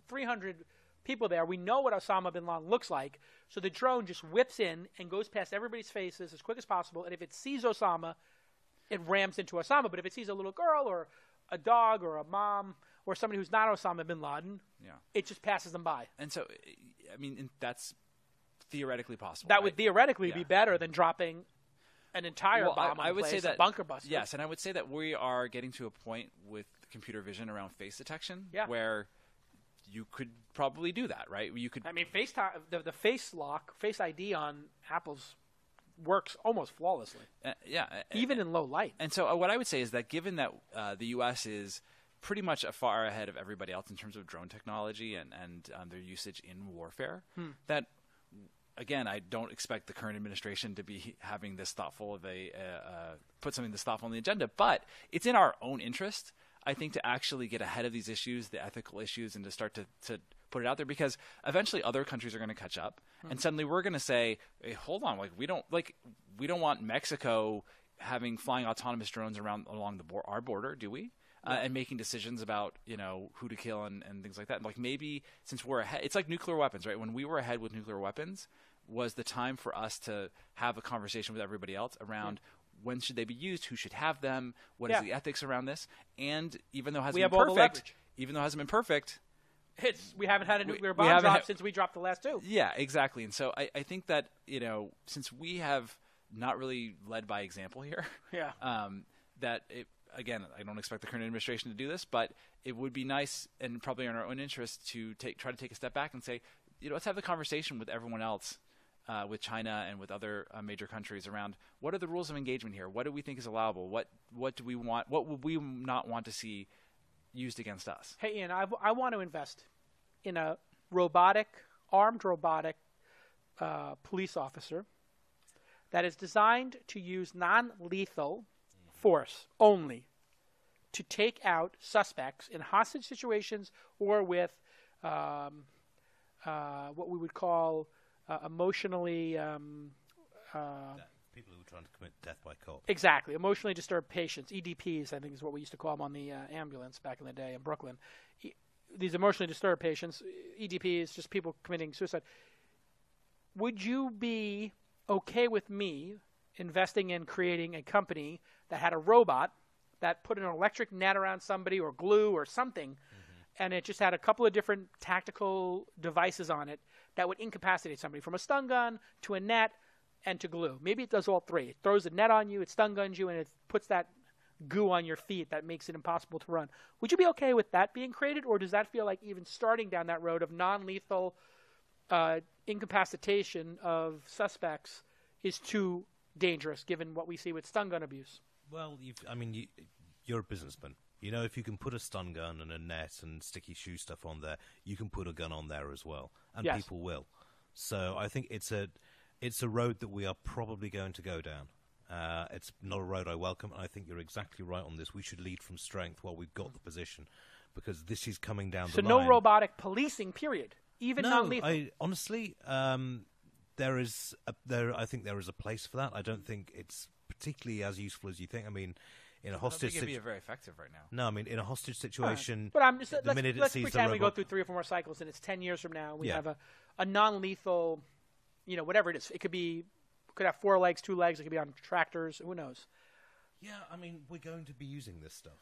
300 people there, we know what Osama bin Laden looks like, so the drone just whips in and goes past everybody's faces as quick as possible, and if it sees Osama, it rams into Osama. But if it sees a little girl or a dog or a mom or somebody who's not Osama bin Laden, it just passes them by. And so, I mean, that's theoretically possible. That would theoretically be better than dropping an entire bomb on I would place, say that a bunker buster. Yes, and I would say that we are getting to a point with computer vision around face detection where you could probably do that, right? You could. I mean, FaceTime, the face lock, Face ID on Apple's works almost flawlessly. Even in low light. And so, what I would say is that given that the U.S. is pretty much far ahead of everybody else in terms of drone technology and their usage in warfare, that. Again, I don't expect the current administration to be having this thoughtful of put something this thoughtful on the agenda, but it's in our own interest, I think, to actually get ahead of these issues, the ethical issues, and to start to put it out there, because eventually other countries are going to catch up, and suddenly we're going to say, hey, hold on, we don't want Mexico having flying autonomous drones along our border, do we? And making decisions about who to kill and things like that. Like maybe since we're ahead, it's like nuclear weapons, right? When we were ahead with nuclear weapons, was the time for us to have a conversation with everybody else around when should they be used, who should have them, what is the ethics around this, and even though it hasn't been perfect, we haven't had a nuclear bomb drop since we dropped the last two. Yeah, exactly. And so I think that since we have not really led by example here, that it. Again, I don't expect the current administration to do this, but it would be nice and probably in our own interest to try to take a step back and say, let's have the conversation with everyone else, with China and with other major countries around what are the rules of engagement here? What do we think is allowable? What do we want? What would we not want to see used against us? Hey, Ian, I want to invest in a armed robotic police officer that is designed to use non-lethal force only to take out suspects in hostage situations or with what we would call emotionally people who are trying to commit death by cop. Exactly, emotionally disturbed patients, EDPs, I think is what we used to call them on the ambulance back in the day in Brooklyn. These emotionally disturbed patients, EDPs, just people committing suicide. Would you be okay with me investing in creating a company that had a robot that put an electric net around somebody or glue or something, and it just had a couple of different tactical devices on it that would incapacitate somebody, from a stun gun to a net and to glue? Maybe it does all three. It throws a net on you, it stun guns you, and it puts that goo on your feet that makes it impossible to run. Would you be okay with that being created, or does that feel like even starting down that road of non-lethal incapacitation of suspects is too dangerous, given what we see with stun gun abuse? Well, you're a businessman. If you can put a stun gun and a net and sticky shoe stuff on there, you can put a gun on there as well, and people will. So I think it's a road that we are probably going to go down. It's not a road I welcome, and I think you're exactly right on this. We should lead from strength while we've got the position, because this is coming down the line. So no robotic policing, period. Even non-lethal. Honestly, I think there is a place for that. I don't think it's particularly as useful as you think. I mean, in a hostage situation, it'd be very effective right now. No, I mean, in a hostage situation, but let's sees pretend the we go through 3 or 4 more cycles, and it's 10 years from now. We have a non-lethal, whatever it is. It could have 4 legs, 2 legs. It could be on tractors. Who knows? Yeah, I mean, we're going to be using this stuff,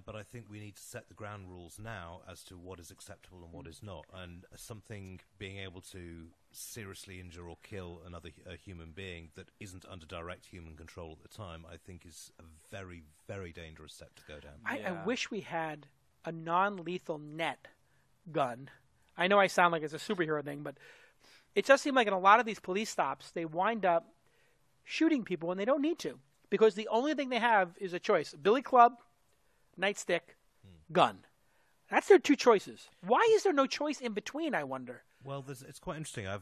but I think we need to set the ground rules now as to what is acceptable and what is not. And something being able to seriously injure or kill a human being that isn't under direct human control at the time, I think is a very, very dangerous step to go down. I wish we had a non-lethal net gun. I know I sound like it's a superhero thing, but it does seem like in a lot of these police stops, they wind up shooting people when they don't need to. Because the only thing they have is a choice. Billy club, nightstick, gun. That's their two choices. Why is there no choice in between, I wonder? Well, it's quite interesting. I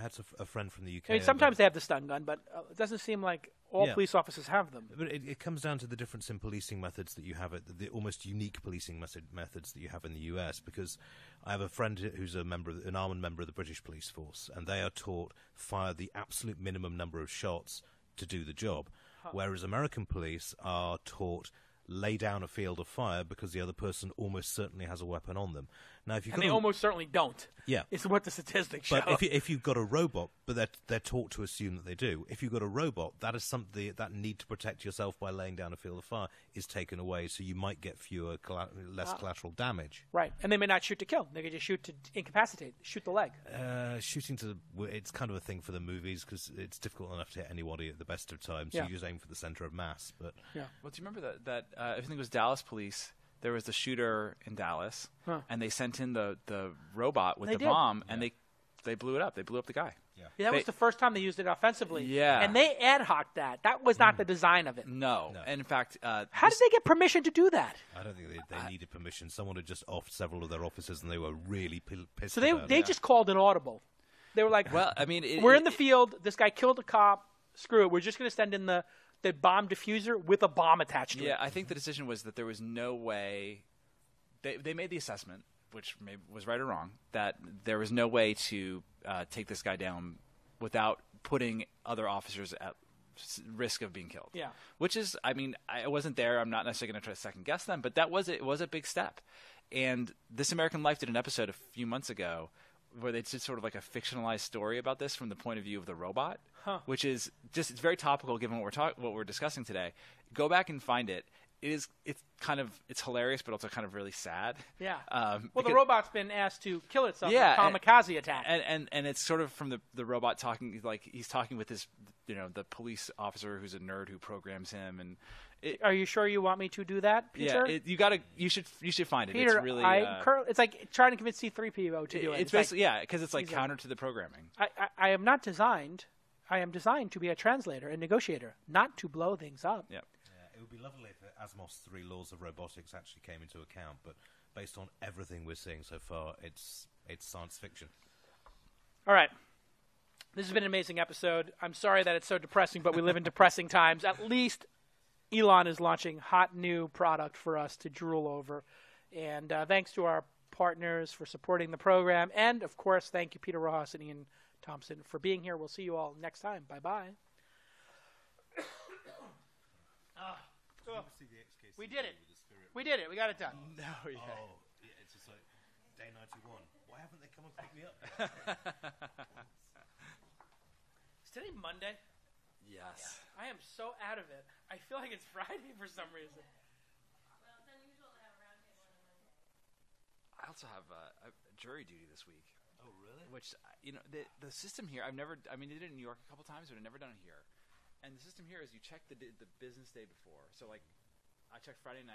had a friend from the UK. I mean, sometimes they have the stun gun, but it doesn't seem like all police officers have them. But it comes down to the difference in policing methods that you have, the almost unique policing methods that you have in the US, because I have a friend who's an armed member of the British police force, and they are taught fire the absolute minimum number of shots to do the job. Whereas American police are taught lay down a field of fire because the other person almost certainly has a weapon on them. Now, if they almost certainly don't. Yeah, it's what the statistics show. But if you've got a robot, but they're taught to assume that they do. If you've got a robot, that is something that need to protect yourself by laying down a field of fire is taken away, so you might get less collateral damage. Right, and they may not shoot to kill. They could just shoot to incapacitate, shoot the leg. It's kind of a thing for the movies because it's difficult enough to hit anybody at the best of times. So you just aim for the center of mass. But well, do you remember that I think it was Dallas police? There was the shooter in Dallas, and they sent in the robot with the bomb, and they blew it up. They blew up the guy. Yeah, that was the first time they used it offensively. Yeah. And they ad hoc that. That was not the design of it. No. And in fact... how did they get permission to do that? I don't think they needed permission. Someone had just offed several of their officers, and they were really pissed So about they it. just called an audible. They were like, well, I mean... we're in the field. This guy killed a cop. Screw it. We're just going to send in the bomb diffuser with a bomb attached to it. Yeah, I think the decision was that there was no way... They made the assessment, which was right or wrong, that there was no way to take this guy down without putting other officers at risk of being killed. Yeah. Which is, I mean, I wasn't there. I'm not necessarily going to try to second guess them, but it was a big step. And This American Life did an episode a few months ago where they did sort of like a fictionalized story about this from the point of view of the robot, which is just, it's very topical given what we're discussing today. Go back and find it. It's hilarious, but also kind of really sad. Yeah. Well, the robot's been asked to kill itself in a kamikaze attack. And it's sort of from the robot talking, like he's talking with his, the police officer who's a nerd who programs him. And are you sure you want me to do that, Peter? Yeah, you should find it. Peter, it's really, it's like trying to convince C-3PO to do it. It's basically, because it's like counter to the programming. I am not designed. I am designed to be a translator and negotiator, not to blow things up. Yep. It would be lovely if Asimov's 3 laws of robotics actually came into account, but based on everything we're seeing so far, it's science fiction. All right. This has been an amazing episode. I'm sorry that it's so depressing, but we live in depressing times. At least Elon is launching hot new product for us to drool over. And thanks to our partners for supporting the program. And, of course, thank you, Peter Rojas and Iain Thompson, for being here. We'll see you all next time. Bye-bye. We did it. We did it. We got it done. No, yeah. Oh, yeah, it's just like day 91. Why haven't they come and pick me up? Is today Monday? Yes. Yeah. I am so out of it. I feel like it's Friday for some reason. Well, it's unusual to have a roundtable on a Monday. I also have a jury duty this week. Oh, really? Which, the system here, they did it in New York a couple times, but I've never done it here. And the system here is you check the business day before. So, like, I checked Friday night.